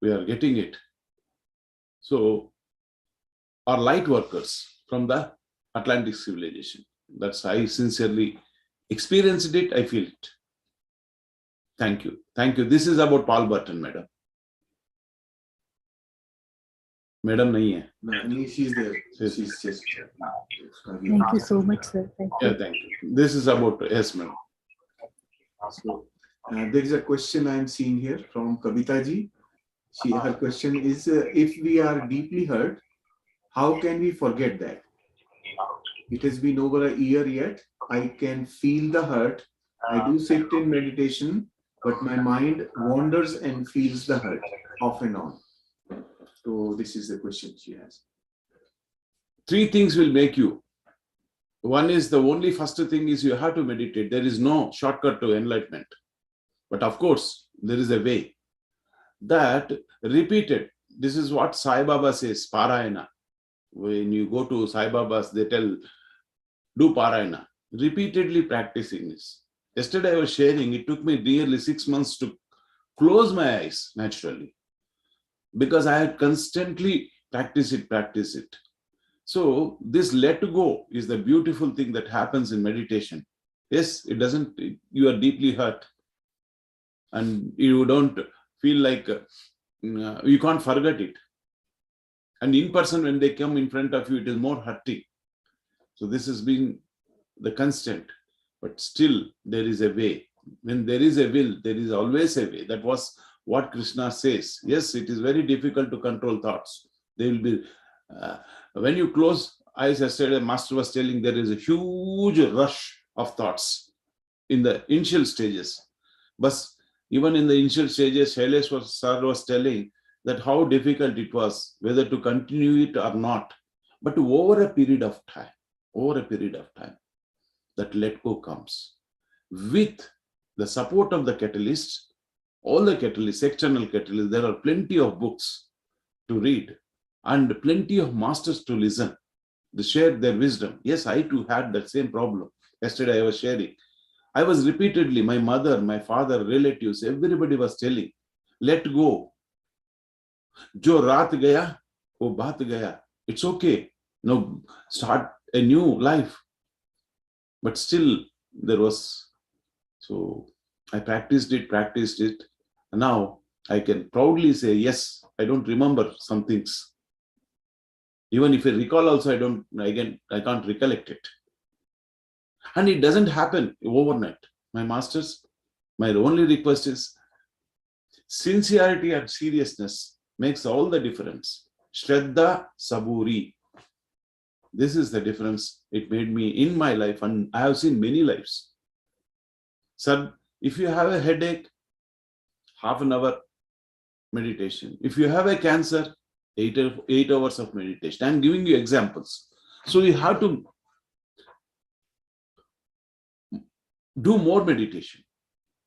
are getting it. So, are light workers from the Atlantic civilization. That's I sincerely experienced it, I feel it. Thank you. Thank you. This is about Paul Burton, madam. Madam nahi hai.
No, she's there. She's just.
Thank you so much, sir. Thank you.
Yeah, thank you. This is about, yes, madam.
So, there is a question I am seeing here from Kavita ji. Her question is, if we are deeply hurt, how can we forget that? It has been over a year yet. I can feel the hurt. I do sit in meditation, but my mind wanders and feels the hurt off and on. So this is the question she has.
Three things will make you. One is the only first thing is you have to meditate. There is no shortcut to enlightenment. But of course, there is a way. That repeated, this is what Sai Baba says, Parayana. When you go to Sai Baba's, they tell, do Parayana. Repeatedly practicing this. Yesterday I was sharing, it took me nearly 6 months to close my eyes naturally. Because I had constantly practiced it. So this let go is the beautiful thing that happens in meditation. Yes, it doesn't, you are deeply hurt and you don't feel like you can't forget it. And in person, when they come in front of you, it is more hurting. So this has been the constant, but still there is a way. When there is a will, there is always a way. That was what Krishna says. Yes, it is very difficult to control thoughts. They will be, when you close eyes, yesterday the master was telling there is a huge rush of thoughts in the initial stages. But even in the initial stages, Shailesh sir was telling that how difficult it was, whether to continue it or not. But over a period of time, that let go comes. With the support of the catalysts, all the catalysts, external catalysts, there are plenty of books to read and plenty of masters to listen. They share their wisdom. Yes, I too had that same problem. Yesterday I was sharing. I was repeatedly, my mother, my father, relatives, everybody was telling, let go. Jo raat gaya, wo baat gaya. It's okay. Now start a new life. But still there was, so I practiced it. And now I can proudly say, yes, I don't remember some things. Even if I recall also, I can't recollect it. And it doesn't happen overnight. My masters, my only request is sincerity and seriousness makes all the difference. Shraddha Saburi. This is the difference it made me in my life, and I have seen many lives. Sir, if you have a headache, half an hour meditation. If you have a cancer, 8 hours of meditation. I'm giving you examples. So you have to do more meditation,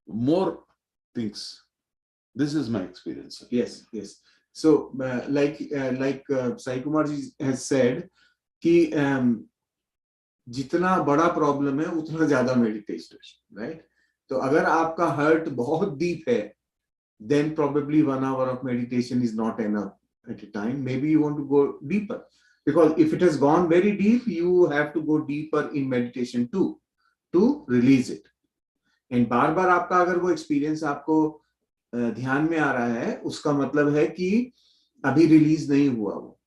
more things. This is my experience.
Yes. So, like Saikumar ji has said, कि जितना बड़ा problem है उतना ज्यादा meditation, right? तो अगर आपका hurt बहुत डीप है, then probably 1 hour of meditation is not enough at a time. Maybe you want to go deeper, because if it has gone very deep, you have to go deeper in meditation too, to release it. And बार बार आपका अगर वो experience आपको ध्यान में आ रहा है, उसका मतलब है कि अभी रिलीज नहीं हुआ वो,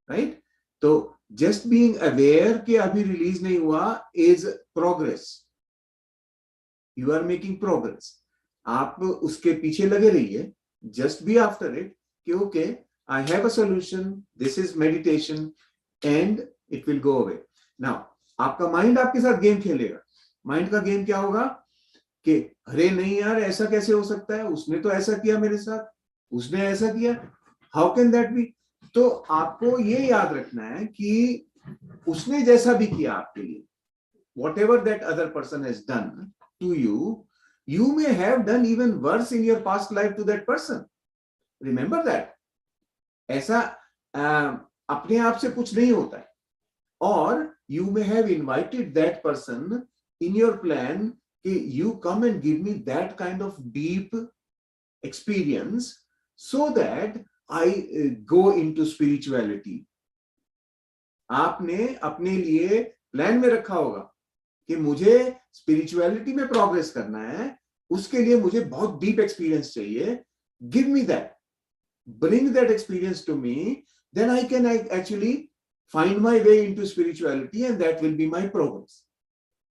राइट? तो जस्ट बीइंग अवेयर कि अभी रिलीज नहीं हुआ is progress. You are making progress. आप उसके पीछे लगे रहिए, जस्ट बी आफ्टर इट कि okay, I have a solution, this is meditation and it will go away. Now आपका माइंड आपके साथ गेम खेलेगा. माइंड का गेम क्या होगा कि अरे नहीं यार, ऐसा कैसे हो सकता है, उसने तो ऐसा किया मेरे साथ, उसने ऐसा किया, हाउ कैन दैट बी. तो आपको ये याद रखना है कि उसने जैसा भी किया आपके लिए, whatever that other person has done to you, you may have done even worse in your past life to that person. Remember that. ऐसा अपने आप से कुछ नहीं होता है. और you may have invited that person in your plan कि you come and give me that kind of deep experience so that I go into spirituality. आपने अपने लिए प्लान में रखा होगा कि मुझे स्पिरिचुअलिटी में प्रोग्रेस करना है, उसके लिए मुझे बहुत डीप एक्सपीरियंस चाहिए. Give me that, bring that experience to me, then I can actually find my way into spirituality, and that will be my progress.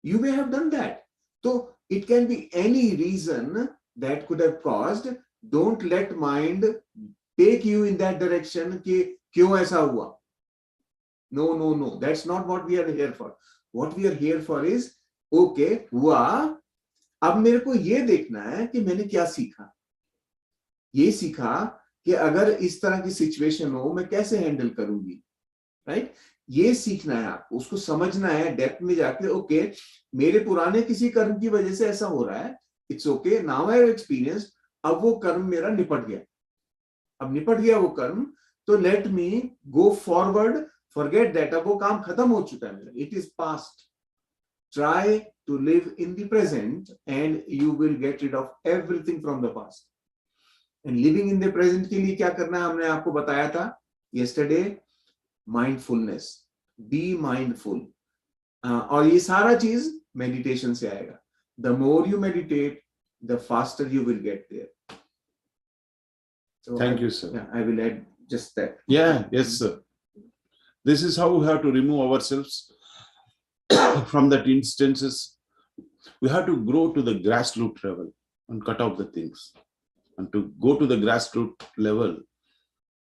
You may have done that. So it can be any reason that could have caused. Don't let mind take you in that direction कि क्यों ऐसा हुआ. No, that's not what we are here for. What we are here for is, okay, हुआ, अब मेरे को ये देखना है कि मैंने क्या सीखा. ये सीखा कि अगर इस तरह की सिचुएशन हो मैं कैसे हैंडल करूंगी, राइट? ये सीखना है आपको, उसको समझना है डेप्थ में जाके. ओके, मेरे पुराने किसी कर्म की वजह से ऐसा हो रहा है, it's okay, now I have experience. अब वो कर्म मेरा निपट गया, अब निपट गया वो कर्म, तो let me go forward, forget that. अब वो काम खत्म हो चुका है मेरा, it is past. Try to live in the present and you will get rid of everything from the past. And living in the present के लिए क्या करना है, हमने आपको बताया था यस्टरडे. माइंडफुलनेस. बी माइंडफुल, और ये सारा चीज मेडिटेशन से आएगा. The more you meditate, the faster you will get there. So
Thank you, sir.
Yeah, I will add just that.
Yeah, yes, sir. This is how we have to remove ourselves from that instances. We have to grow to the grassroots level and cut off the things. And to go to the grassroots level,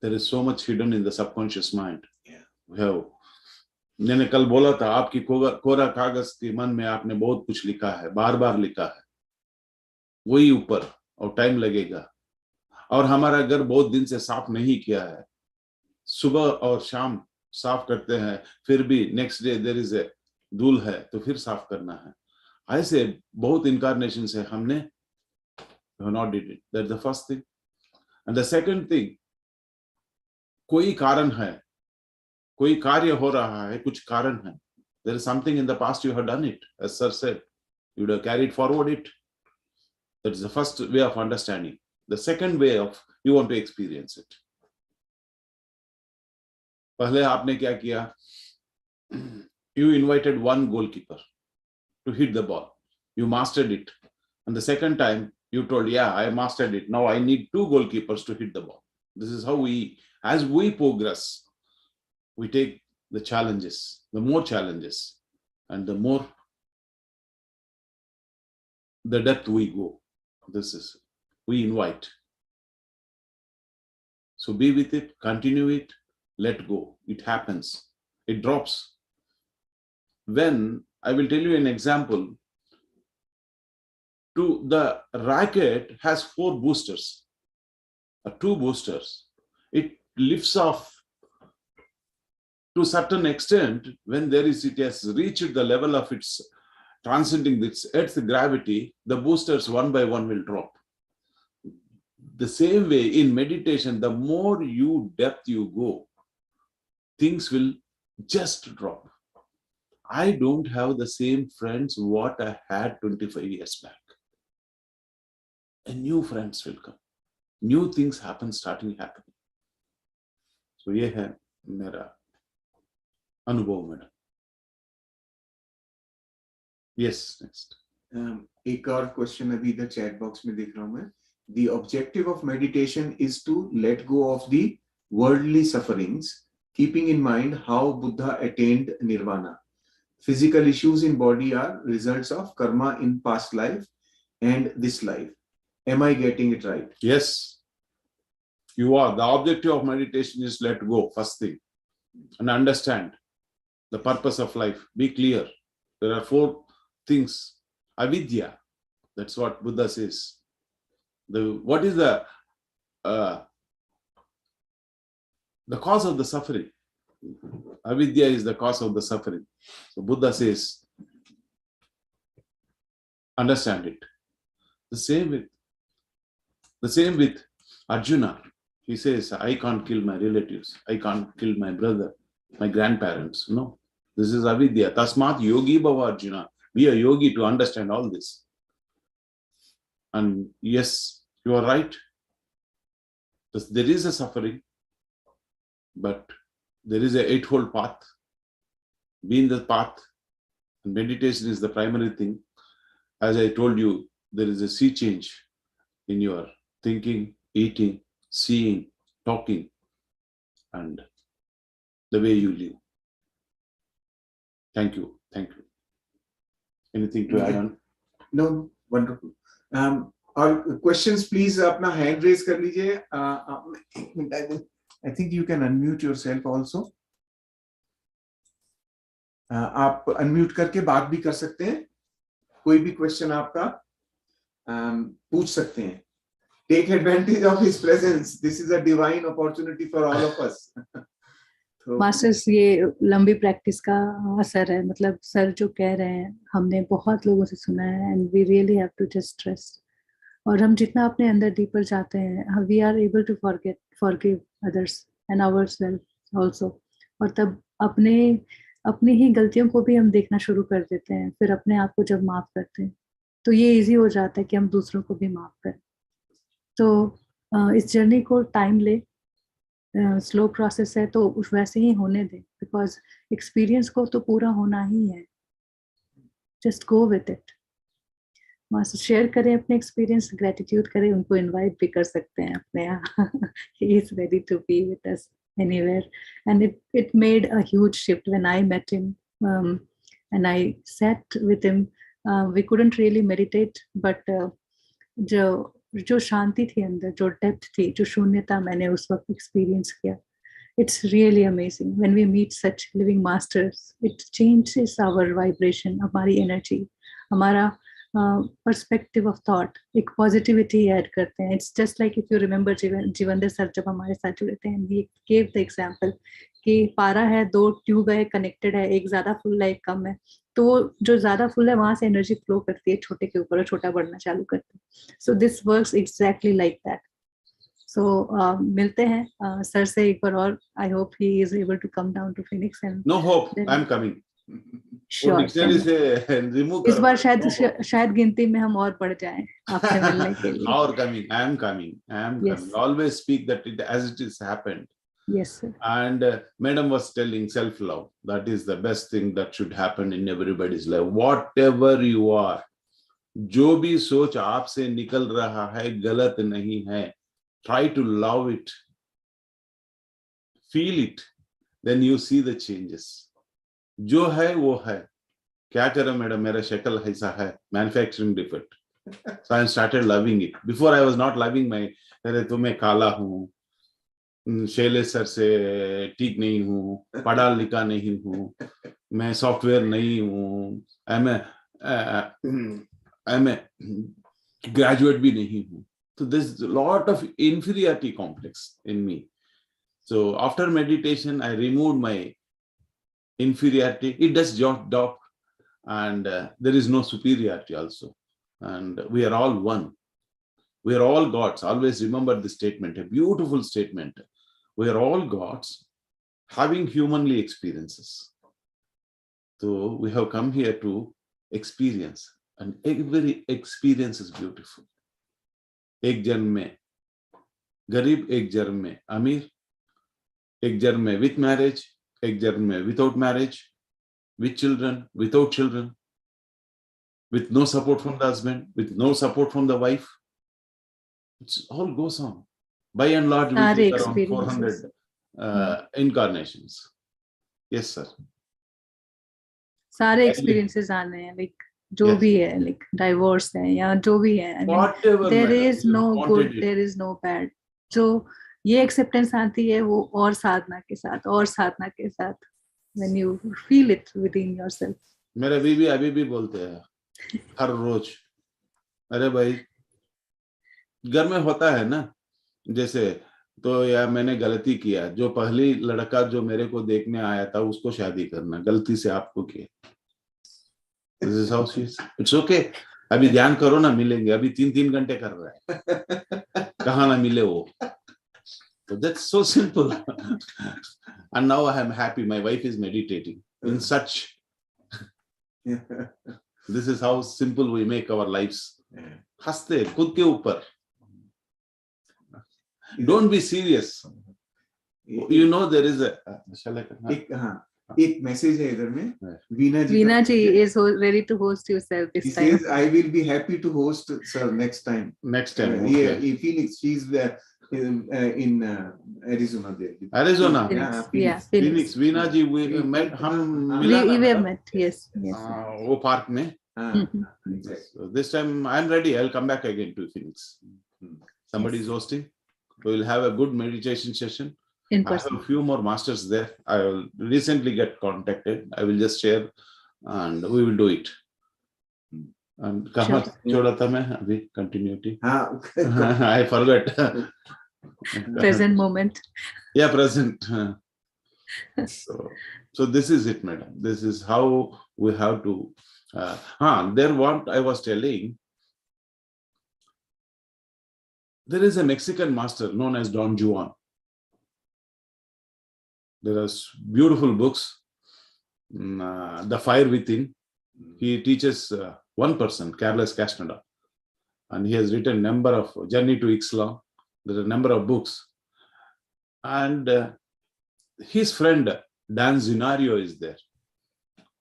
there is so much hidden in the subconscious mind.
Yeah.
We have, मैंने कल बोला था, आपकी कोरा कागज के मन में आपने बहुत कुछ लिखा है, बार बार लिखा है, वही ऊपर, और टाइम लगेगा. और हमारा घर बहुत दिन से साफ नहीं किया है, सुबह और शाम साफ करते हैं, फिर भी next day there is a धूल है तो फिर साफ करना है. ऐसे बहुत इनकारनेशन से हमने not did it. That's the first thing. And the second thing, कोई कारण है, कोई कार्य हो रहा है, कुछ कारण है. There is something in the past, you have done it, as sir said, you would have carried forward it. That is the first way of understanding. The second way of you want to experience it. पहले आपने क्या किया? You invited one goalkeeper to hit the ball. You mastered it. And the second time you told, yeah, I mastered it. Now I need two goalkeepers to hit the ball. This is how as we progress, we take the challenges, the more challenges, and the more the depth we go. This is we invite. So be with it, continue it, let go. It happens. It drops. When, I will tell you an example. The racket has 4 boosters, 2 boosters. It lifts off to a certain extent when it has reached the level of its transcending its Earth's gravity, the boosters one by one will drop. The same way in meditation, the more depth you go, things will just drop. I don't have the same friends what I had 25 years back. And new friends will come. New things starting happening. So ये है मेरा अनुभव madam. Yes, next.
एक और question अभी इधर chat box में देख रहा हूं मैं. The objective of meditation is to let go of the worldly sufferings, keeping in mind how Buddha attained nirvana. Physical issues in body are results of karma in past life and this life. Am I getting it right?
Yes, you are. The objective of meditation is let go, first thing, and understand the purpose of life. Be clear. There are 4 things. Avidya, that's what Buddha says. What is the cause of the suffering? Avidya is the cause of the suffering. So Buddha says, understand it. The same with Arjuna. He says, I can't kill my relatives. I can't kill my brother, my grandparents. No, this is avidya. Tasmat yogi bhava Arjuna. Be a yogi to understand all this. And yes, you are right. There is a suffering, but there is a 8-fold path. Be in the path. And meditation is the primary thing. As I told you, there is a sea change in your thinking, eating, seeing, talking, and the way you live. Thank you. Thank you. Anything to add on?
No, wonderful. और questions please अपना hand raise कर लीजिए. I think you can unmute yourself also. आप unmute करके बात भी कर सकते हैं. कोई भी question आपका पूछ सकते हैं. Take advantage of his presence. This is a divine opportunity for all of us.
Masters, ये लंबी प्रैक्टिस का असर है. मतलब सर जो कह रहे हैं हमने बहुत लोगों से सुना है, and we really have to just trust. और हम जितना अपने अंदर डीपर जाते हैं, we are able to forgive others and ourselves also. और तब अपनी ही गलतियों को भी हम देखना शुरू कर देते हैं. फिर अपने आप को जब माफ करते हैं तो ये इजी हो जाता है कि हम दूसरों को भी माफ करें. तो इस जर्नी को टाइम ले, स्लो प्रोसेस है तो वैसे ही होने दें, बिकॉज एक्सपीरियंस को तो पूरा होना ही है. Just go with it. वहाँ से शेयर करें अपने एक्सपीरियंस, ग्रेटिट्यूड करें, उनको इनवाइट भी कर सकते हैं अपने यहाँ. He is ready to be with us anywhere. And it made a huge shift when I met him, and I sat with him. We couldn't really meditate, but जो शांति थी अंदर, जो डेप्थ थी, जो शून्यता मैंने उस वक्त एक्सपीरियंस किया, it's really amazing. When we meet such living masters, it changes our vibration, हमारी energy, हमारा perspective of thought, एक positivity ऐड करते हैं. It's just like if you remember Jeevander sir जब हमारे साथ जुड़े थे, and we gave the example कि पारा है, 2 ट्यूब है, कनेक्टेड है, एक ज्यादा फुल है, एक कम है, तो जो ज्यादा फुल है वहां से एनर्जी फ्लो करती है छोटे के ऊपर और छोटा बढ़ना चालू करता है. So this works exactly like that. So मिलते हैं सर से एक बार और. I hope he is able to come down to Phoenix. And
no hope, I am coming.
Sure,
dictionary से रिमूव
इस बार शायद गिनती में हम और बढ़ जाएं आपसे मिलने के लिए.
और coming, I am coming. Always speak that it as it is happened.
Yes, sir.
And Madam was telling self-love. That is the best thing that should happen in everybody's life. Whatever you are, जो भी सोच आपसे निकल रहा है गलत नहीं है. Try to love it. Feel it. Then you see the changes. जो है वो है. क्या करें मैडम, मेरा शक्ल ऐसा है, manufacturing defect. So I started loving it. Before I was not loving my, अरे तो मैं काला हूँ, शैलेश सर से ठीक नहीं हूँ, पढ़ा लिखा नहीं हूँ, मैं सॉफ्टवेयर नहीं हूँ, I'm a ग्रेजुएट भी नहीं हूँ. So there's a lot of inferiority complex in me. So after meditation, I removed my inferiority. It does job, and there is no superiority also. And we are all one. We are all gods. Always remember this statement, a beautiful statement. We are all gods having humanly experiences. So we have come here to experience, and every experience is beautiful. एक जन्म में गरीब, एक जन्म में अमीर, एक जन्म में with marriage, एक जन्म में without marriage, with children, without children, with no support from the husband, with no support from the wife. It all goes on. By and large, we take around 400 incarnations. Yes, sir.
सारे experiences आने हैं, like जो भी है, like divorce है या जो भी है. I mean,
Whatever,
there
madam,
is no good, there is no bad. जो ये acceptance आती है वो और साधना के साथ, when you feel it within yourself.
मेरे बीबी अभी भी बोलते हैं हर रोज, अरे भाई घर में होता है ना, जैसे तो यार मैंने गलती किया, जो पहली लड़का जो मेरे को देखने आया था उसको शादी करना, गलती से आपको किया. इट्स ओके, अभी ध्यान करो ना, मिलेंगे. अभी 3-3 घंटे कर रहा है, कहाँ ना मिले वो. So that's so simple. And now I am happy. My wife is meditating in such. This is how simple we make our lives. हंसते खुद के ऊपर. Don't be serious. You know there is a.
एक message है इधर में.
वीना जी is ready to host you, sir, this time.
He says, I will be happy to host, sir, next time.
Okay.
Yeah, in Phoenix. She's there in Arizona. There.
Arizona.
Phoenix.
Veena ji, we met.
We have met. Yes.
वो park में. So this time I'm ready. I'll come back again to Phoenix. Somebody is hosting. We will have a good meditation session.
In
I
person.
have a few more masters there. I will recently get contacted. I will just share, and we will do it. And कहाँ छोड़ा था मैं अभी continuity? I forgot.
Present moment.
Yeah, present. So this is it, madam. This is how we have to. There what I was telling. There is a Mexican master known as Don Juan. There are beautiful books. The Fire Within. He teaches one person, Carlos Castaneda, and he has written a number of Journey to Ixtlan. There are a number of books, And his friend Dan Zinario is there.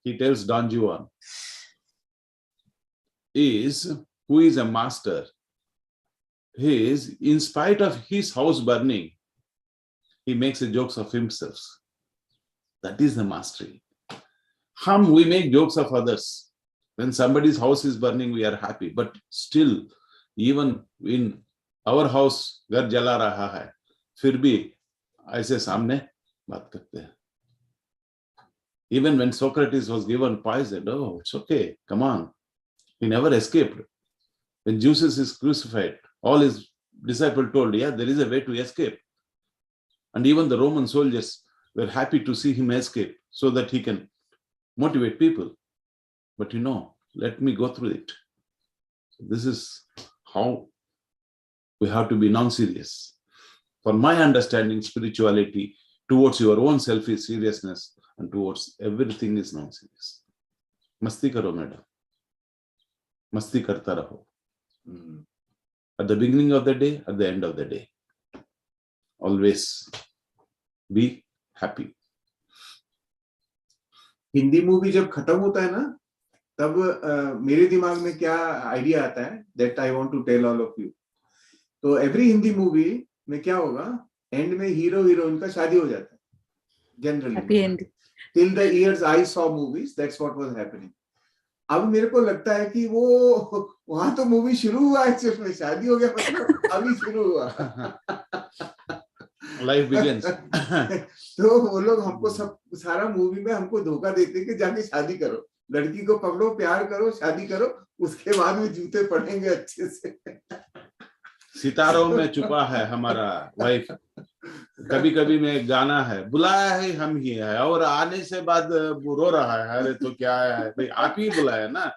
He tells Don Juan, who is a master, in spite of his house burning, he makes a jokes of himself. That is the mastery. We make jokes of others. When somebody's house is burning, we are happy. But still, even in our house, घर जला रहा है, फिर भी ऐसे सामने बात करते हैं. Even when Socrates was given poison, oh, it's okay, come on. He never escaped. When Jesus is crucified, all his disciples told, yeah, there is a way to escape. And even the Roman soldiers were happy to see him escape so that he can motivate people. But let me go through it. This is how we have to be non-serious. For my understanding, spirituality towards your own self is seriousness, and towards everything is non-serious. Masti karo, madam. Masti karta raho. At the beginning of the day, at the end of the day. Always be happy.
Hindi movie जब खत्म होता है ना, तब मेरे दिमाग में क्या आइडिया आता है, that I want to tell all of you. तो एवरी हिंदी मूवी में क्या होगा, एंड में हीरो हीरोइन का शादी हो जाता है generally. Happy and. Till the years I saw movies, that's what was happening. अब मेरे को लगता है कि वो वहां तो मूवी शुरू हुआ है, सिर्फ में शादी हो गया, मतलब अभी शुरू हुआ.
Life begins.
तो वो लोग हमको सब सारा मूवी में हमको धोखा देते हैं कि जाके शादी करो, लड़की को पकड़ो, प्यार करो, शादी करो, उसके बाद में जूते पड़ेंगे अच्छे से.
सितारों में छुपा है हमारा वाइफ. कभी कभी में गाना है, बुलाया है हम ही है, और आने से बाद रो रहा है, अरे तो क्या है भाई, आप ही बुलाया ना.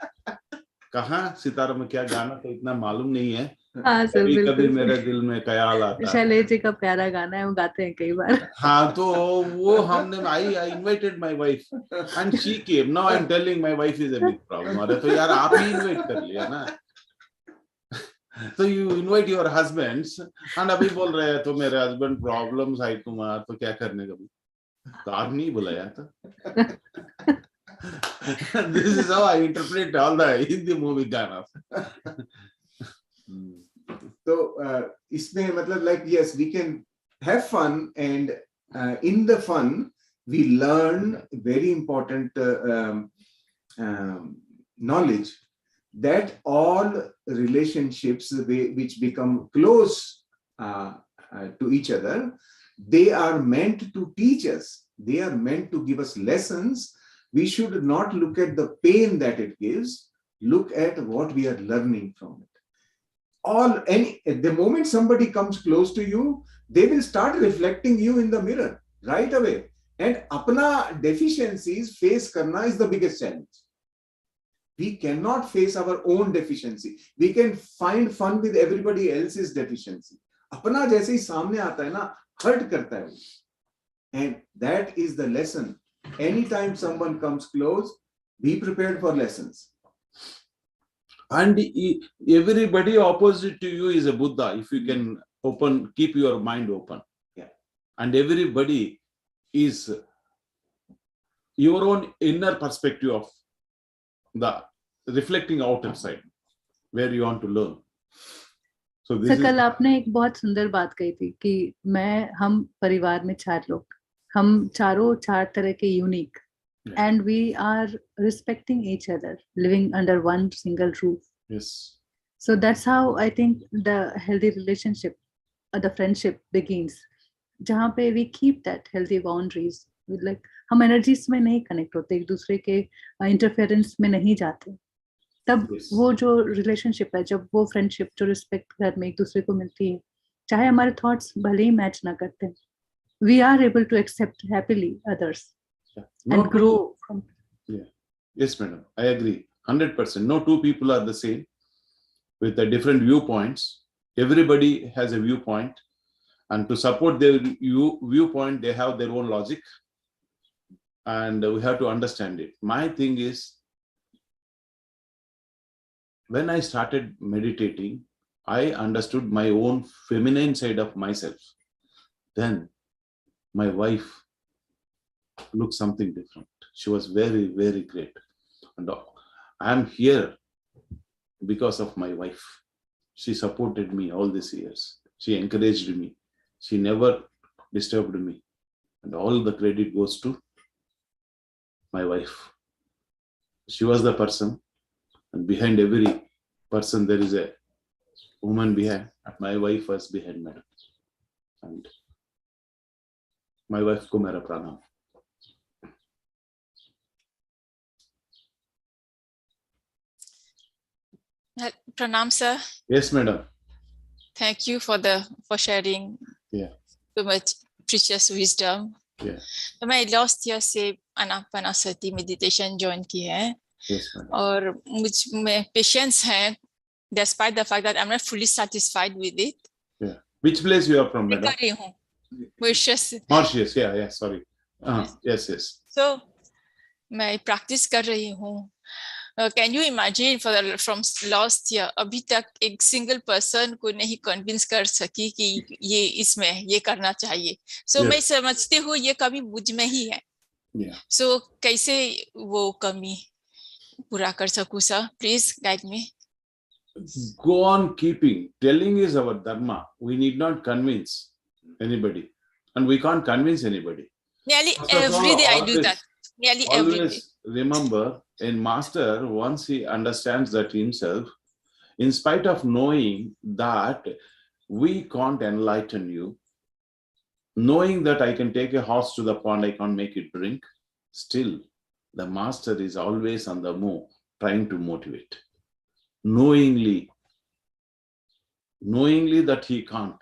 कहाँ सितारों में क्या गाना तो इतना मालूम नहीं है. कभी कभी मेरे दिल में ख्याल आता है.
शैलेश जी का प्यारा गाना है, वो गाते हैं कई बार.
हाँ, तो वो हमने I invited my wife and she came. Now I'm telling my wife is a big problem. अरे तो यार आप ही इनवाइट कर लिया ना. तो you invite your husbands and अभी बोल रहे हैं तो मेरे husband problem साईकुमार, तो क्या करने कभी, तो आप नहीं बुलाया तो. This is how I interpret all the Hindi movie ganas.
तो इसमें मतलब like yes, we can have fun, and in the fun we learn very important knowledge that all relationships which become close to each other, they are meant to teach us, they are meant to give us lessons. We should not look at the pain that it gives, look at what we are learning from it. The moment somebody comes close to you, they will start reflecting you in the mirror right away. And apna deficiencies face karna is the biggest challenge. We cannot face our own deficiency. We can find fun with everybody else's deficiency. Apna jaise hi samne aata hai na, hurt karta hai. And that is the lesson. Anytime someone comes close, be prepared for lessons.
And everybody opposite to you is a Buddha, if you can keep your mind open.
Yeah.
And everybody is your own inner perspective of the reflecting outer side where you want to learn. So this
कल आपने एक बहुत सुंदर बात कही थी कि हम परिवार में 4 लोग, हम चारों 4 तरह के unique.
Yeah.
And we are respecting each other, living under one single roof.
Yes.
So that's how I think the healthy relationship, the friendship begins. जहाँ पे we keep that healthy boundaries. Like हम energies में नहीं connect होते, एक दूसरे के interference में नहीं जाते. तब
Yes.
वो जो relationship है, जब वो friendship, जो respect घर में एक दूसरे को मिलती है, चाहे हमारे thoughts भले ही match ना करते, we are able to accept happily others. And grow from.
Yeah. Yes, madam. I agree. 100%. No two people are the same with the different viewpoints. Everybody has a viewpoint, and to support their viewpoint, they have their own logic, and we have to understand it. My thing is, when I started meditating, I understood my own feminine side of myself. Then my wife looked something different. She was very, very great. And I'm here because of my wife. She supported me all these years. She encouraged me. She never disturbed me. And all the credit goes to my wife. She was the person, and behind every person there is a woman behind. My wife was behind, madam. And my wife ko mera pranam.
Pranam, sir.
Yes, madam.
Thank you for sharing so much precious wisdom.
Yeah.
तो मैं last year से Anapanasati meditation join की है.
Yes, madam.
और मुझ में patience है, despite the fact that I'm not fully satisfied with it.
Yeah. Which place you are from, madam?
कर रही हूँ. Mauritius.
Mauritius. Yeah. Sorry. Yes.
So मैं practice कर रही हूँ. Can you imagine from last year अभी तक एक single person को नहीं convince कर सकी कि ये इसमें ये करना चाहिए. So मैं समझती हूँ ये कमी मुझ में ही है. So कैसे वो कमी पूरा कर सकूँ, sir? Please guide me.
Go on keeping. Telling is our dharma. We need not convince anybody, and we can't convince anybody.
Nearly every day I do that. Nearly every day.
Always remember, in master, once he understands that himself, in spite of knowing that we can't enlighten you, knowing that I can take a horse to the pond, I can't make it drink, still the master is always on the move, trying to motivate. Knowingly that he can't.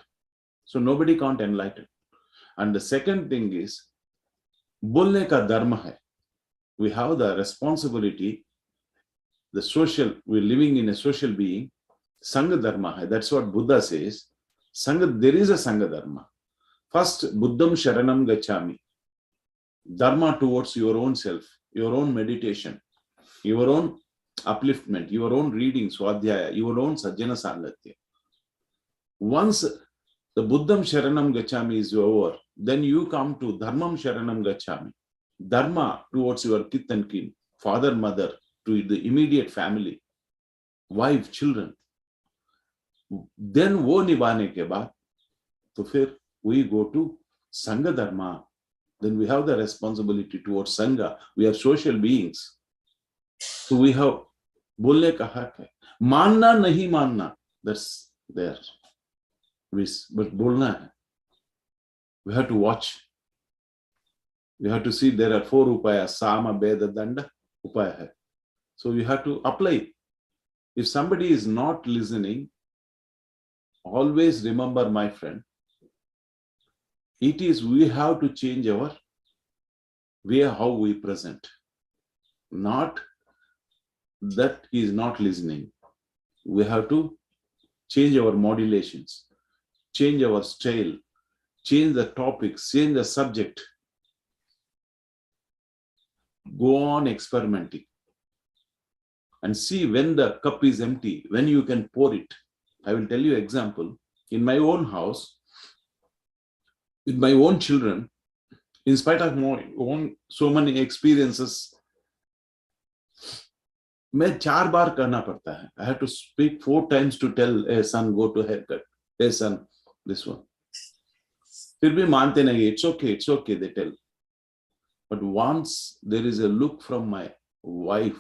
So nobody can't enlighten. And the second thing is, बोलने का धर्म है. We have the responsibility, we're living in a social being. Sangha dharma hai. That's what Buddha says. There is a Sangha dharma. First, Buddham Sharanam Gacchami. Dharma towards your own self, your own meditation, your own upliftment, your own reading, Swadhyaya, your own Sajjana Sangatya. Once the Buddham Sharanam Gacchami is over, then you come to Dharmam Sharanam Gacchami. Dharma towards your kith and kin, father, mother, to the immediate family, wife, children. Then wo nibhane ke baad, to fir we go to Sangha Dharma. Then we have the responsibility towards Sangha. We are social beings. So we have bolne ka hak hai. Manna nahi manna, that's there. But bolna hai. We have to watch. We have to see there are 4 upayas, Sama, Beda, Danda, upaya hai. So you have to apply. If somebody is not listening, always remember, my friend, we have to change our way how we present. Not that he is not listening. We have to change our modulations, change our style, change the topics, change the subject. Go on experimenting and see when the cup is empty, when you can pour it. I will tell you an example. In my own house, with my own children, in spite of my own so many experiences, मैं 4 बार कहना पड़ता है. I have to speak 4 times to tell a son, go to haircut. Hey son, this one. फिर भी मानते नहीं. It's okay, they tell. But once there is a look from my wife,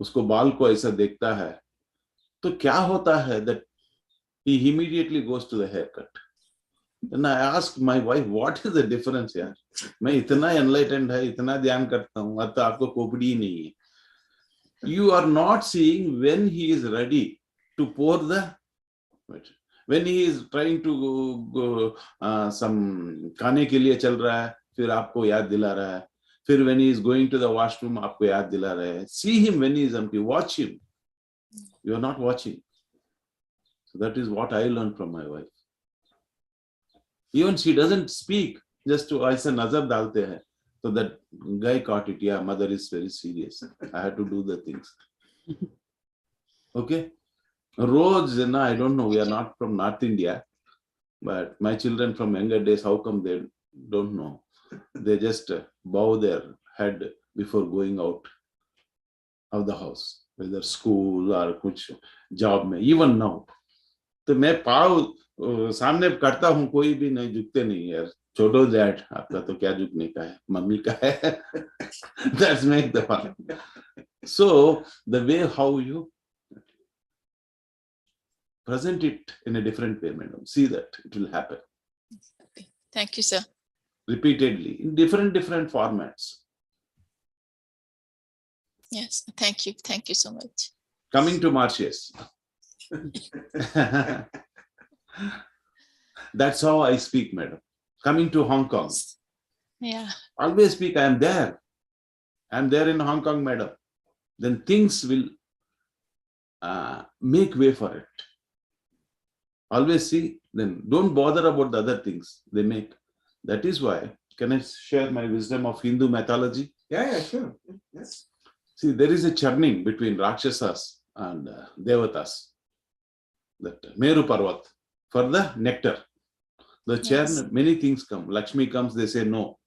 उसको बाल को ऐसा देखता है, तो क्या होता है that he immediately goes to the haircut. Then I ask my wife, what is the difference यार? मैं इतना enlightened है, इतना ध्यान करता हूँ, अब तो आपको खोपड़ी ही नहीं है. You are not seeing when he is ready to pour when he is trying to go some खाने के लिए चल रहा है, फिर आपको याद दिला रहा है. फिर when he is going to the washroom, आपको याद दिला रहा है. See him when he is empty. Watch him. You are not watching. So that is what I learned from my wife. Even she doesn't speak, just to ऐसा नजर डालते हैं. So that guy caught it. Yeah, mother is very serious. I had to do the things. Okay. Roads, I don't know. We are not from North India, but my children from younger days, how come they don't know. They just bow their head before going out of the house, whether school or कुछ job में, even now. तो मैं पाव सामने करता हूँ, कोई भी नहीं झुकते नहीं यार. छोड़ो दैट, आपका तो क्या झुकने का है, मम्मी का है. That's make the fun. So the way how you present it in a different way, madam, see that it will happen.
Okay. Thank you, sir.
Repeatedly in different formats.
Yes, thank you. Thank you so much.
Coming to Mauritius. That's how I speak, madam. Coming to Hong Kong.
Yeah.
Always speak, I am there. I am there in Hong Kong, madam. Then things will make way for it. Always see, then don't bother about the other things they make. That is why, can I share my wisdom of Hindu mythology?
Yeah, sure. Yes.
See, there is a churning between Rakshasas and Devatas. That Meru Parvat, for the nectar. The churn,
Yes.
many things come. Lakshmi comes, they say no.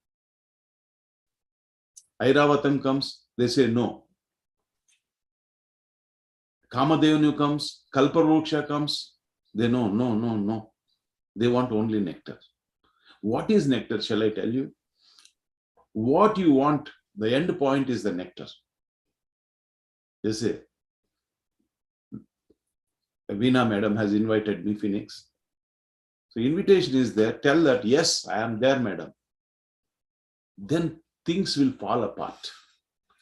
Airavatam comes, they say no. Kamadevanu comes, Kalparuksha comes, they know, no. They want only nectar. What is nectar, shall I tell you? What you want, the end point is the nectar. They say, Veena madam has invited me, Phoenix. So invitation is there, tell that, yes, I am there, madam. Then things will fall apart.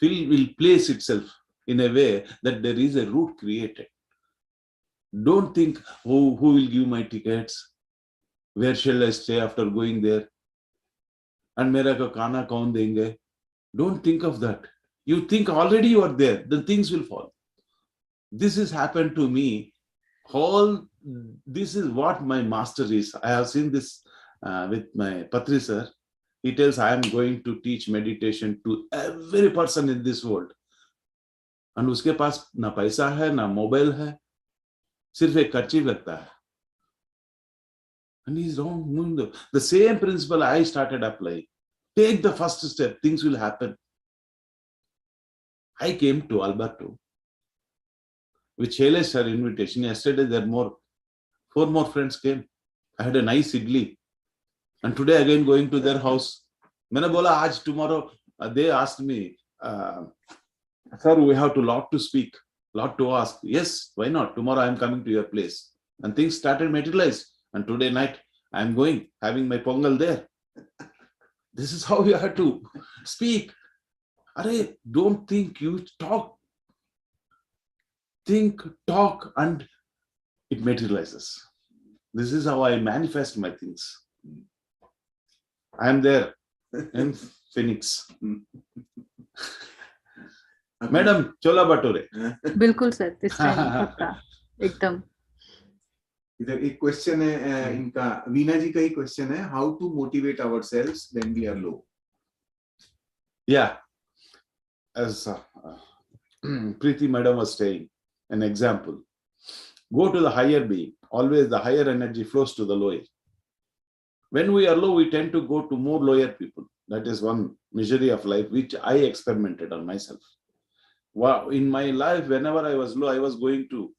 Will place itself in a way that there is a route created. Don't think, oh, who will give my tickets? Where shall I stay after going there? And mera ko khana kaun denge? Don't think of that. You think already you are there, then things will fall. This has happened to me. This is what my master is. I have seen this with my Patri sir. He tells, I am going to teach meditation to every person in this world. And उसके पास ना पैसा है, ना mobile है, सिर्फ एक कर्चीफ लगता है. And he's wrong. The same principle I started applying. Take the first step, things will happen. I came to Alberto with Shailesh sir invitation. Yesterday there 4 more friends came. I had a nice idli. And today again going to their house. मैंने बोला आज tomorrow. They asked me, sir, we have a lot to speak, lot to ask. Yes, why not? Tomorrow I am coming to your place. And things started materialized. And today night I am going, having my pongal there. This is how you have to speak. Arey, don't think, you talk. Think, talk, and it materializes. This is how I manifest my things. I am there in Phoenix. Madam, chola bhature.
बिल्कुल sir, this time पक्का एकदम.
इधर एक question है इनका, वीना जी का ही question है, how to motivate ourselves when we are low.
Yeah, as Preeti madam was saying, an example. Go to the higher being. Always the higher energy flows to the lower. When we are low, we tend to go to more lower people. That is one misery of life, which I experimented on myself. Wow, in my life, whenever I was low, I was going to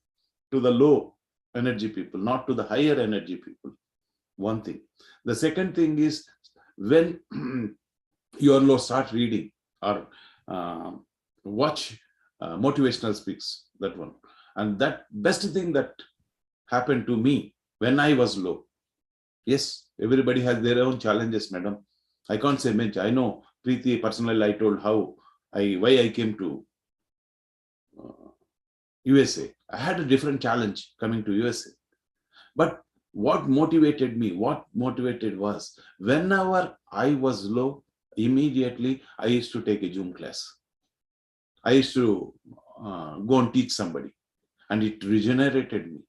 the low energy people, not to the higher energy people. One thing. The second thing is, when you are low, start reading or watch motivational speaks, that one. And that best thing that happened to me when I was low. Yes, everybody has their own challenges, madam. I can't say much. I know Preeti personally, I told why I came to USA. I had a different challenge coming to USA. But what motivated me, was, whenever I was low, immediately I used to take a Zoom class. I used to go and teach somebody, and it regenerated me.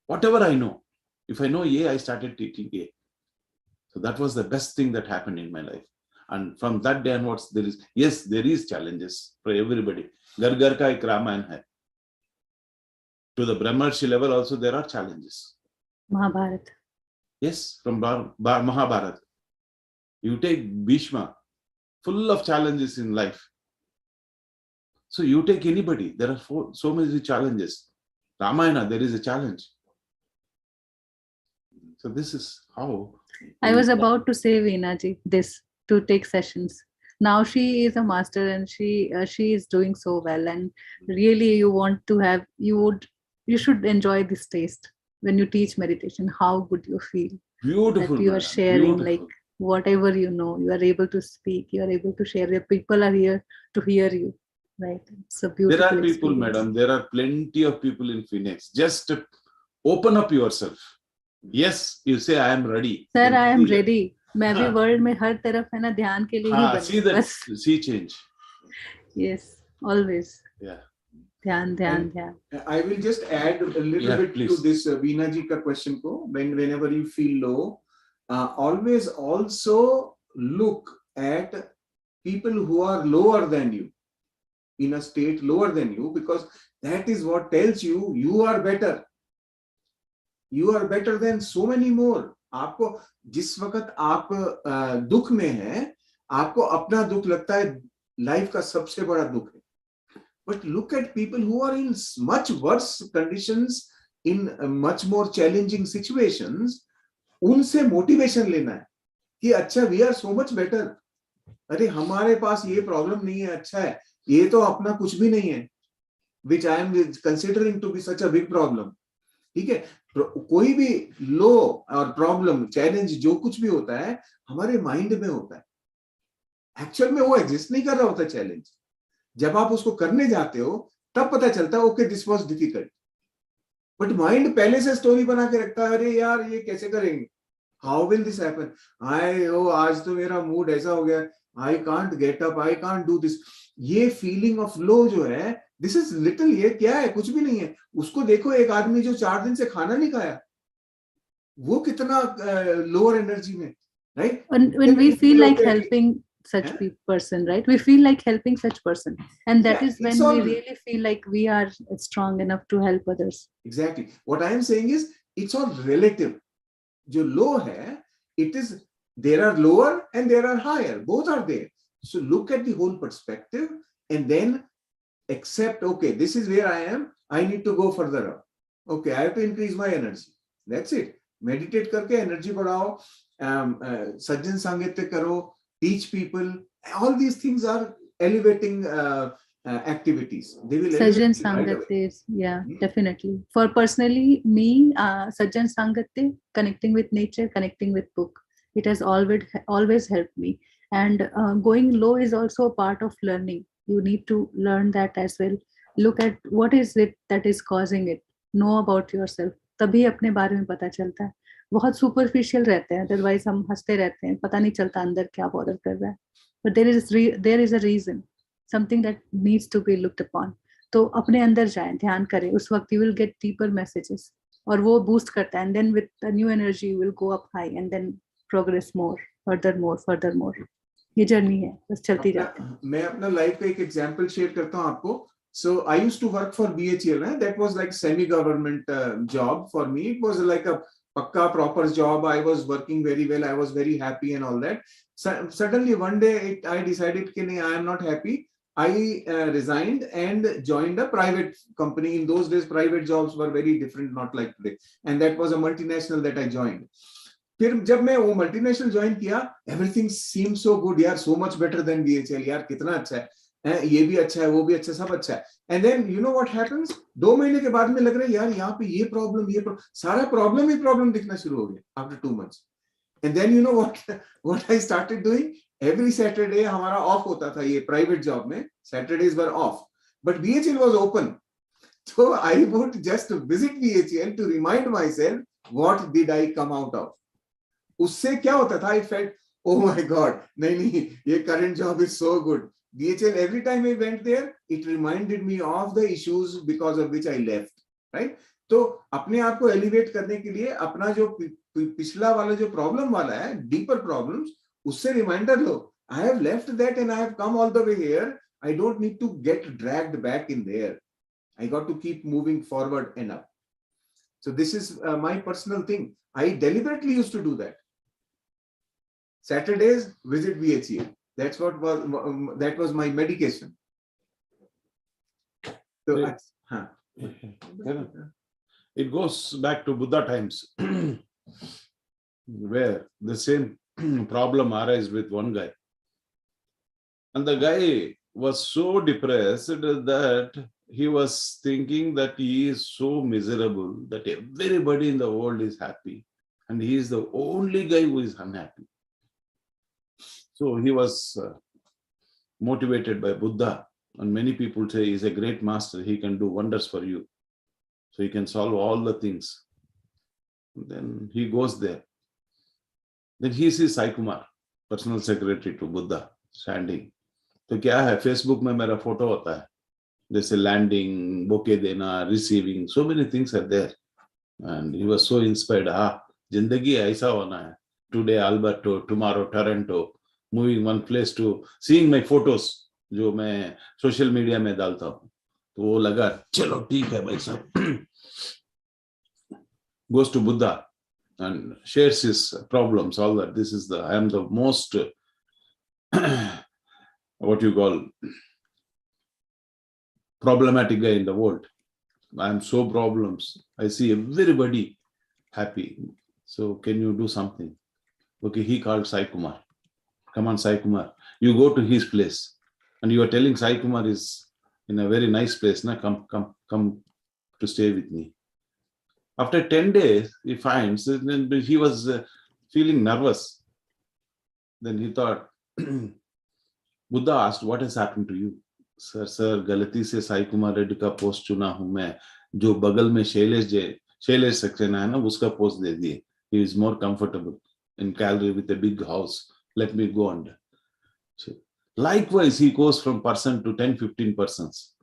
Whatever I know, if I know A, I started teaching A. So that was the best thing that happened in my life. And from that day onwards, there is challenges for everybody. Gar ka ek Ramayana hai. To the Brahmarshi level also there are challenges.
Mahabharata.
Yes, from Mahabharata. You take Bhishma, full of challenges in life. So you take anybody, there are so many challenges. Ramayana, there is a challenge. So this is how.
I was about to say, Veena ji, this, to take sessions. Now she is a master and she is doing so well, and really you should enjoy this taste when you teach meditation. How good you feel
Beautiful,
that you are
madam,
sharing,
beautiful.
like whatever you know, you are able to speak, you are able to share. Your people are here to hear you, right? It's a beautiful
There are people,
experience.
madam, there are plenty of people in Phoenix. Just open up yourself. Yes, you say I am ready.
Sir,
Then
I am
see that.
ready. मैं भी world में हर तरफ है ना ध्यान के लिए ही बनी
See
हूँ
that,
बस.
see change.
Yes, always.
Yeah.
ध्यान ध्यान ध्यान.
I will just add a little bit
please.
to this Veena ji ka question ko. Whenever you feel low, always also look at people who are lower than you, in a state lower than you, because that is what tells you you are better. You are better than so many more. आपको जिस वक्त आप दुख में हैं, आपको अपना दुख लगता है लाइफ का सबसे बड़ा दुख है. But look at people who are in much worse conditions, in much more challenging situations. उनसे मोटिवेशन लेना है कि अच्छा, we are so much better. अरे हमारे पास ये प्रॉब्लम नहीं है, अच्छा है, ये तो अपना कुछ भी नहीं है, which I am considering to be such a big problem. ठीक है, कोई भी लो और प्रॉब्लम, चैलेंज, जो कुछ भी होता है हमारे माइंड में होता है. एक्चुअल में वो एग्जिस्ट नहीं कर रहा होता चैलेंज. जब आप उसको करने जाते हो तब पता चलता है okay this was difficult. But mind पहले से स्टोरी बना के रखता है, अरे यार ये कैसे करेंगे, हाउ विल दिस हैपन, आज तो मेरा मूड ऐसा हो गया, I can't get up, I can't do this. ये फीलिंग ऑफ लो जो है, दिस इज लिटिल, ये क्या है, कुछ भी नहीं है. उसको देखो, एक आदमी जो 4 दिन से खाना नहीं खाया, वो कितना लोअर एनर्जी में, right?
When we feel like helping such person, right? We feel like helping such person, and that is when we really feel like we are strong enough to help others.
Exactly. What I am saying is, it's all relative. जो low है, it is, there are lower and there are higher. Both are there. So look at the whole perspective and then accept, okay, this is where I am. I need to go further up. Okay, I have to increase my energy. That's it. Meditate करके energy बढ़ाओ, सज्जन सांगित्य करो, teach people. All these things are elevating activities. They will
Sajjan
elevate you right away.
Sangatya is, yeah, definitely. For personally, me, Sajjan Sangatya, connecting with nature, connecting with book, it has always helped me. And going low is also a part of learning. You need to learn that as well. Look at what is it that is causing it. Know about yourself. तभी अपने बारे में पता चलता है. बहुत superficial रहते हैं, अदरवाइज हम हंसते रहते हैं, पता नहीं चलता अंदर क्या बॉदर कर रहा है. But there is a reason, something that needs to be looked upon. तो अपने अंदर जाएं, ध्यान करें, उस वक्त you will get deeper messages, और वो boost करता है, and then with the new energy you will go up high and then progress more, furthermore. ये जर्नी है, बस चलती जाती है.
मैं अपना लाइफ का एक एग्जांपल शेयर करता हूँ आपको. So I used to work for BHEL. That was like semi-government job for me. It was like a pakka proper job. I was working very well. I was very happy and all that. So, suddenly one day I decided that I am not happy. I resigned and joined a private company. In those days, private jobs were very different, not like today. And that was a multinational that I joined. फिर जब मैं वो multinational join किया, everything सीम so good यार, so much better than BHEL, यार कितना अच्छा है, ये भी अच्छा है, वो भी अच्छा, सब अच्छा है. And then you know what happens, 2 महीने के बाद में लग रहा है यार यहाँ पे ये प्रॉब्लम, सारा प्रॉब्लम ही प्रॉब्लम दिखना शुरू हो गया after 2 months. And then you know what I started doing, every Saturday हमारा ऑफ होता था, ये प्राइवेट जॉब में Saturdays were off, but BHEL was open. So I would just visit BHEL to remind myself what did I come out of. उससे क्या होता था, I felt, oh my God, नहीं, ये current job is so good. BHEL, every time I went there, it reminded me of the issues because of which I left, right? तो अपने आप को elevate करने के लिए अपना जो पिछला वाला जो problem वाला है, deeper problems, उससे reminder low. I have left that and I have come all the way here. I don't need to get dragged back in there. I got to keep moving forward and up. So this is my personal thing. I deliberately used to do that. Saturdays, visit VHA. That was my medication. So,
it goes back to Buddha times, where the same problem arises with one guy. And the guy was so depressed that he was thinking that he is so miserable that everybody in the world is happy. And he is the only guy who is unhappy. So he was motivated by Buddha. And many people say he's a great master. He can do wonders for you. So he can solve all the things. And then he goes there. Then he sees Saikumar, personal secretary to Buddha, standing. तो क्या है, Facebook में मेरा photo होता है, जैसे landing, बोके देना, receiving, so many things are there. And he was so inspired. जिंदगी ऐसा होना है. Today Alberto, tomorrow Toronto, moving one place to seeing my photos जो मैं सोशल मीडिया में डालता हूँ. तो वो लगा चलो ठीक है भाई साहब. Goes to Buddha and shares his problems, all that. This is I am the most what you call problematic guy in the world. I am so problems. I see everybody happy. So can you do something? Okay, he called Saikumar. Come on, Saikumar. You go to his place. And you are telling Saikumar is in a very nice place. Na? Come to stay with me. After 10 days, he finds that he was feeling nervous. Then he thought, Buddha asked, what has happened to you? Sir, गलती से साईकुमार रेड्डी का post चुना हूं मैं. जो बगल में शैलेश सक्सेना है ना, उसका पोस्ट दे दिए. He is more comfortable in Calgary with a big house. Let me go under. So, likewise, he goes from person to 10-15 persons.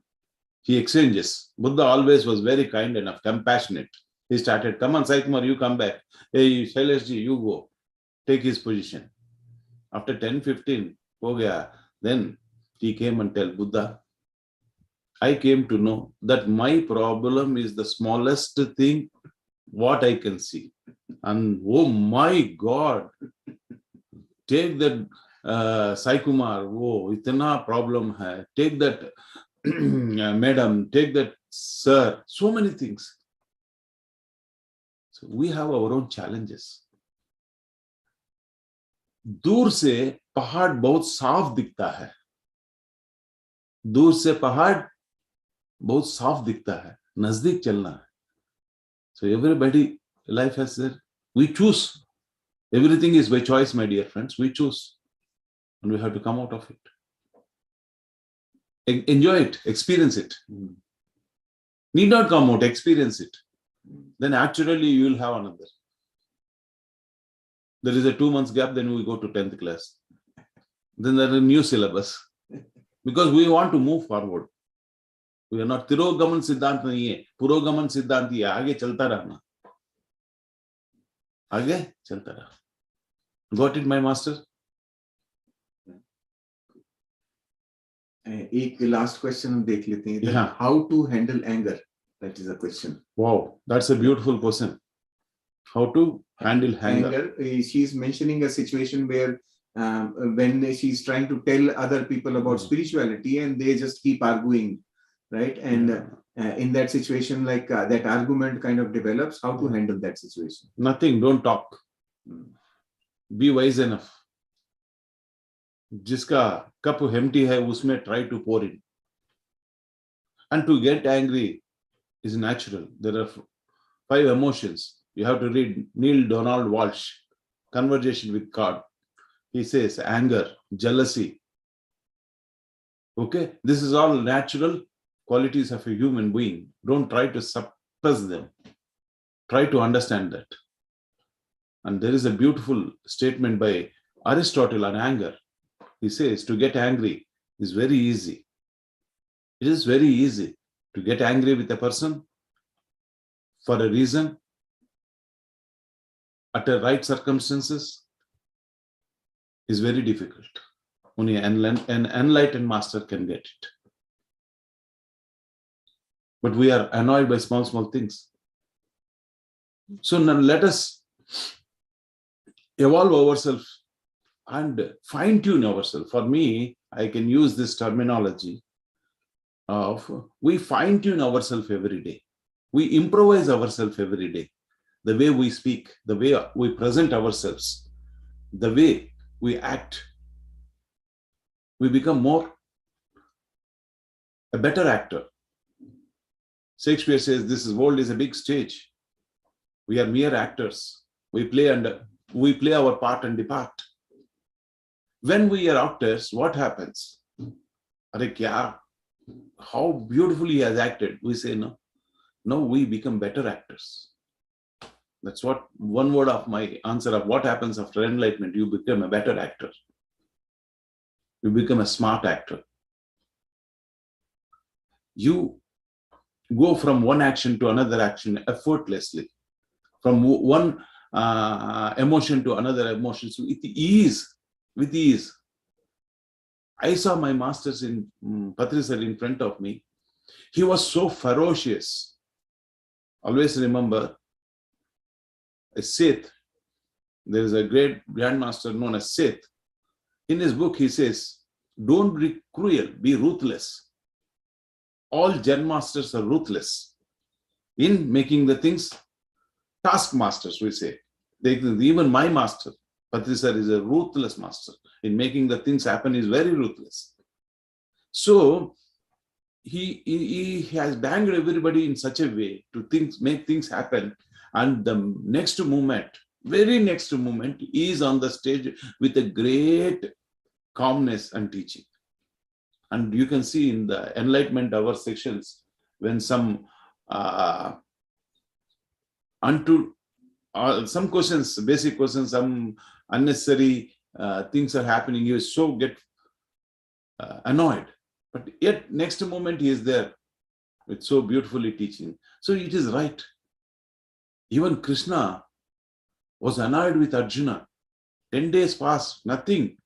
He exchanges. Buddha always was very kind enough, compassionate. He started, come on, Saikumar, you come back. Hey, Shaileshji, you go. Take his position. After 10-15, ho gaya. Then he came and tell Buddha, I came to know that my problem is the smallest thing what I can see. And oh my God, take that Saikumar, oh, itna problem hai. Take that madam, take that sir, so many things. So we have our own challenges. दूर से पहाड़ बहुत साफ दिखता है. दूर से पहाड़ बहुत साफ दिखता है. नजदीक चलना है. So everybody, life has their, we choose. Everything is by choice, my dear friends. We choose. And we have to come out of it. Enjoy it. Experience it. Need not come out. Experience it. Then naturally you will have another. There is a 2 months gap, then we go to 10th class. Then there is a new syllabus. Because we want to move forward. We are not Tirogaman Siddhant nahi hai. Purogaman Siddhant hi hai. Aage chalta rahna. Aage chalta rahna. Got it, my master?
एक last question हम देख लेते हैं.
Yeah.
How to handle anger? That is a question.
Wow, that's a beautiful question. How to handle anger?
She's mentioning a situation where when she's trying to tell other people about spirituality and they just keep arguing, right? And in that situation, like that argument kind of develops. How to handle that situation?
Nothing, don't talk. Be wise enough. जिसका cup empty है उसमें try to pour in. And to get angry is natural. There are 5 emotions. You have to read Neil Donald Walsh, Conversation with God. He says anger, jealousy. Okay, this is all natural qualities of a human being. Don't try to suppress them. Try to understand that. And there is a beautiful statement by Aristotle on anger. He says to get angry is very easy. It is very easy to get angry with a person for a reason, at the right circumstances, is very difficult. Only an enlightened master can get it. But we are annoyed by small things. So now let us evolve ourselves and fine-tune ourselves. For me, I can use this terminology of we fine-tune ourselves every day. We improvise ourselves every day. The way we speak, the way we present ourselves, the way we act, we become a better actor. Shakespeare says this world is a big stage. We are mere actors. We play our part and depart. When we are actors, what happens? How beautifully he has acted. We say no. No, we become better actors. That's what one word of my answer of what happens after enlightenment. You become a better actor. You become a smart actor. You go from one action to another action effortlessly, from one emotion to another emotion, so with ease. I saw my masters in Patrisar in front of me. He was so ferocious. Always remember, a Sith, there is a great grandmaster known as Sith. In his book, he says, don't be cruel, be ruthless. All Zen masters are ruthless in making the things. Taskmasters, we say. Even my master, Patrisar, is a ruthless master. In making the things happen, is very ruthless. So he has banged everybody in such a way to make things happen. And the next moment, very next moment, he is on the stage with a great calmness and teaching. And you can see in the Enlightenment Hour sections, when some some questions, basic questions, some unnecessary things are happening, you so get annoyed. But yet next moment he is there with so beautifully teaching. So it is right. Even Krishna was annoyed with Arjuna. 10 days passed, nothing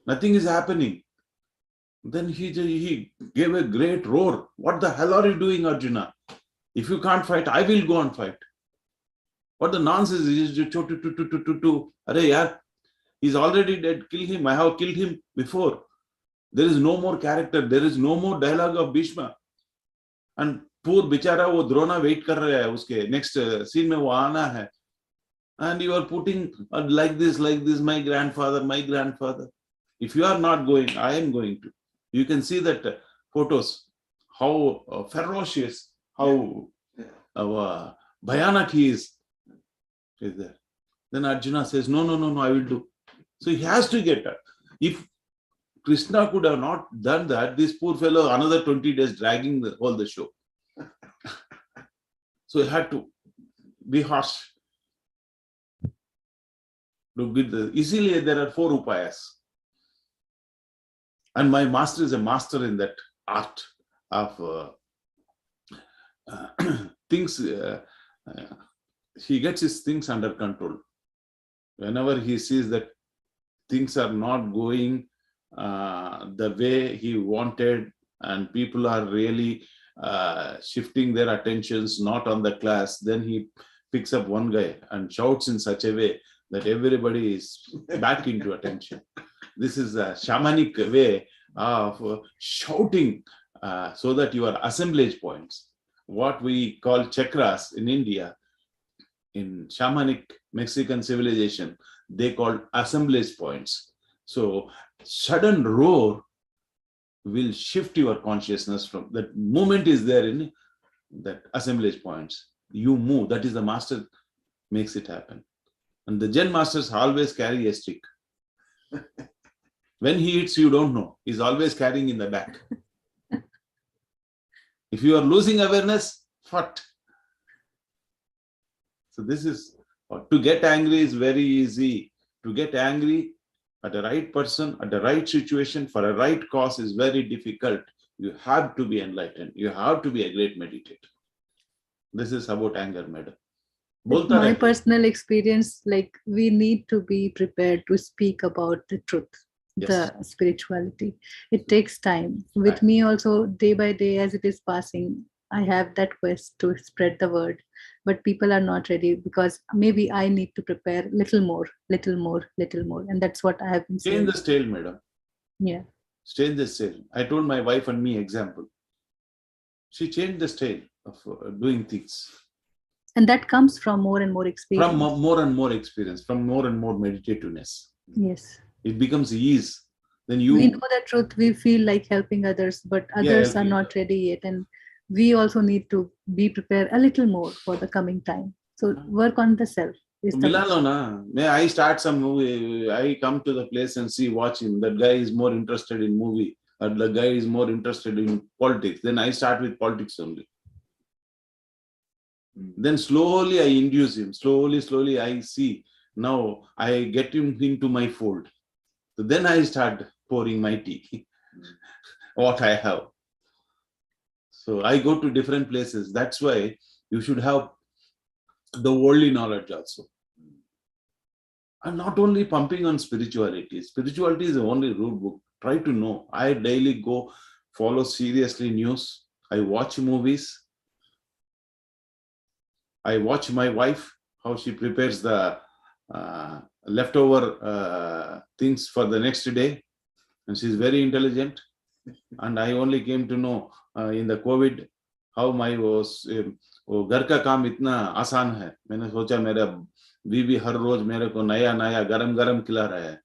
is happening. Then he gave a great roar. What the hell are you doing, Arjuna? If you can't fight, I will go and fight. What the nonsense is? He's already dead. Kill him. I have killed him before. There is no more character. There is no more dialogue of Bhishma. And poor bichara, wo Drona wait kar raha hai. Uske next scene mein wo aana hai. And you are putting like this, my grandfather. If you are not going, I am going to. You can see that photos, how ferocious, how bhayanak he is there. Then Arjuna says, no, I will do. So he has to get up. If Krishna could have not done that, this poor fellow, another 20 days dragging all the show. So he had to be harsh. Easily there are 4 upayas. And my master is a master in that art of things. He gets his things under control. Whenever he sees that things are not going the way he wanted, and people are really shifting their attentions not on the class, then he picks up one guy and shouts in such a way that everybody is back into attention. This is a shamanic way of shouting so that your assemblage points, what we call chakras in India, in shamanic Mexican civilization, they call assemblage points. So sudden roar will shift your consciousness from that moment is there in that assemblage points. You move. That is the master makes it happen. And the Zen masters always carry a stick. When he hits, you don't know. He's always carrying in the back. If you are losing awareness, what? So this is, to get angry is very easy. To get angry at the right person, at the right situation, for a right cause is very difficult. You have to be enlightened. You have to be a great meditator. This is about anger, madam.
My personal experience, like we need to be prepared to speak about the truth,
Yes.
the spirituality. It takes time. With me also, day by day, as it is passing, I have that quest to spread the word, but people are not ready because maybe I need to prepare little more, and that's what I have been
Change
saying.
the style, madam.
Yeah.
Change the style. I told my wife and me example. She changed the style of doing things.
And that comes from more and more experience.
From more and more experience, from more and more meditativeness.
Yes.
It becomes ease. Then
We know the truth. We feel like helping others, but others are not ready yet. And we also need to be prepared a little more for the coming time. So work on the self.
May I start some movie? I come to the place and see, watch him. That guy is more interested in movie, or the guy is more interested in politics. Then I start with politics only. Then slowly I induce him. Slowly I see. Now I get him into my fold. So then I start pouring my tea, what I have. So I go to different places. That's why you should have the worldly knowledge also. And not only pumping on spirituality. Spirituality is the only rule book. Try to know. I daily go follow seriously news. I watch movies. I watch my wife, how she prepares the leftover things for the next day. And she's very intelligent. And I only came to know in the COVID how my was घर का काम इतना आसान है. मैंने सोचा मेरा बीवी हर रोज मेरे को नया नया गरम गरम खिला रहा है.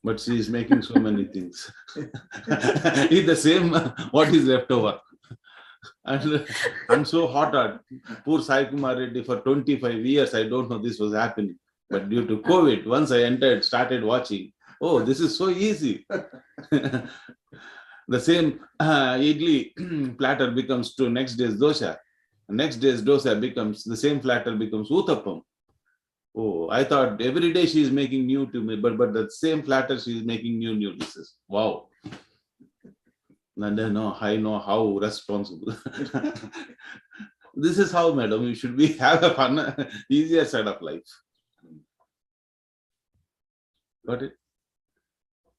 But she is making so many things. It's the same what is left over. And I'm so hot at poor Saikumar Reddy for 25 years. I don't know this was happening. But due to COVID, once I entered, started watching, oh, this is so easy. The same idli platter becomes to next day's dosha. Next day's dosa becomes, the same platter becomes uttapam. Oh, I thought every day she is making new to me, but the same platter she is making new dishes. Wow. And I know how responsible. This is how, madam, you should have a fun, easier side of life. Got it?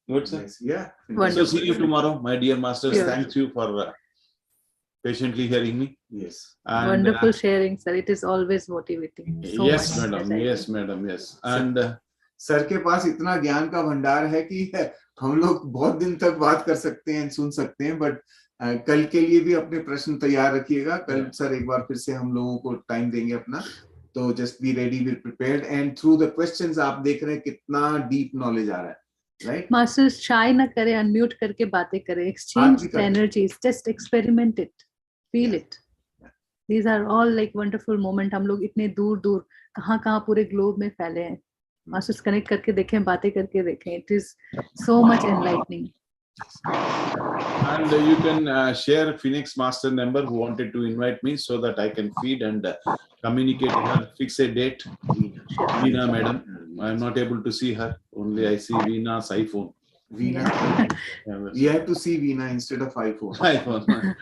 Good, sir?
Yes, yeah.
So see you tomorrow, my dear masters.
Sure.
Thank you for patiently hearing me.
Yes.
And,
wonderful sharing, sir. It is always motivating. So
yes,
much,
madam.
as I
Yes,
think.
madam. Yes. And
sir के पास इतना ज्ञान का भंडार है कि हम लोग बहुत दिन तक बात कर सकते हैं, सुन सकते हैं, बट कल के लिए भी अपने प्रश्न तैयार रखिएगा. कल सर एक बार फिर से हम लोगों को टाइम देंगे अपना, तो just be ready, be prepared, and through the questions आप देख रहे हैं कितना डीप नॉलेज आ रहा है. राइट
मास्टर्स, शाय ना करें, अनम्यूट करके बातें करें, exchange the energies, just experiment it, feel it. These are all like wonderful moment. हम लोग इतने दूर दूर कहाँ पूरे ग्लोब में फैले हैं. मास्टर्स कनेक्ट करके देखें, बातें करके देखें. It is so much enlightening.
And you can share Phoenix Master number who wanted to invite me so that I can feed and communicate her, fix a date. Veena madam, I am not able to see her. Only I see Veena's iPhone.
Veena. We have to see Veena instead of iPhone.
iPhone.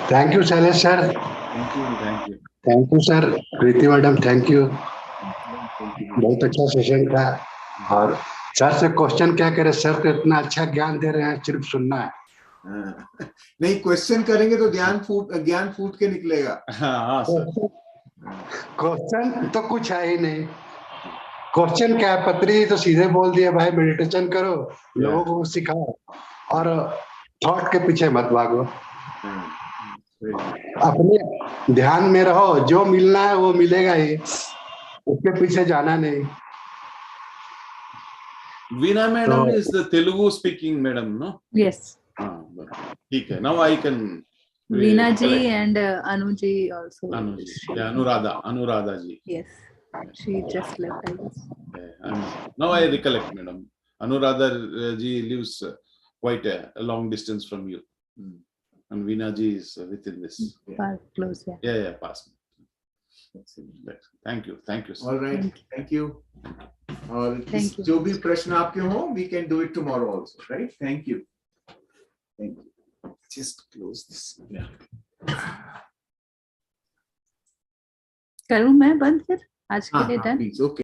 Thank you, Shailesh sir.
Thank you. Thank you.
Thank you, sir. Preeti madam, thank you. बहुत अच्छा session था. और sir से question क्या करे, sir को इतना अच्छा ज्ञान दे रहे हैं, सिर्फ सुनना है.
नहीं, क्वेश्चन करेंगे तो ज्ञान फूट के निकलेगा.
हाँ सर.
क्वेश्चन तो कुछ है ही नहीं. क्वेश्चन क्या है, पत्री तो सीधे बोल दिया, भाई मेडिटेशन करो, लोगों को सिखाओ और थॉट के पीछे मत भागो. अपने ध्यान में रहो, जो मिलना है वो मिलेगा ही, उसके पीछे जाना नहीं.
Veena madam is the Telugu speaking madam, no?
Yes.
ठीक है. Now I can.
Veena ji and Anu ji also.
Anuji. Yeah, Anuradha ji.
Yes. She just left, I guess.
Now I recollect, madam. Anuradha ji lives quite a long distance from you. And Veena ji is within this.
Far close, yeah.
Yeah, past. Thank you.
All right, thank you. और
Thank you.
जो भी प्रश्न आपके हो, we can do it tomorrow also, right? Thank you. Just close this.
करूं मैं बंद फिर आज के लिए?
हाँ,
डन.
please, okay.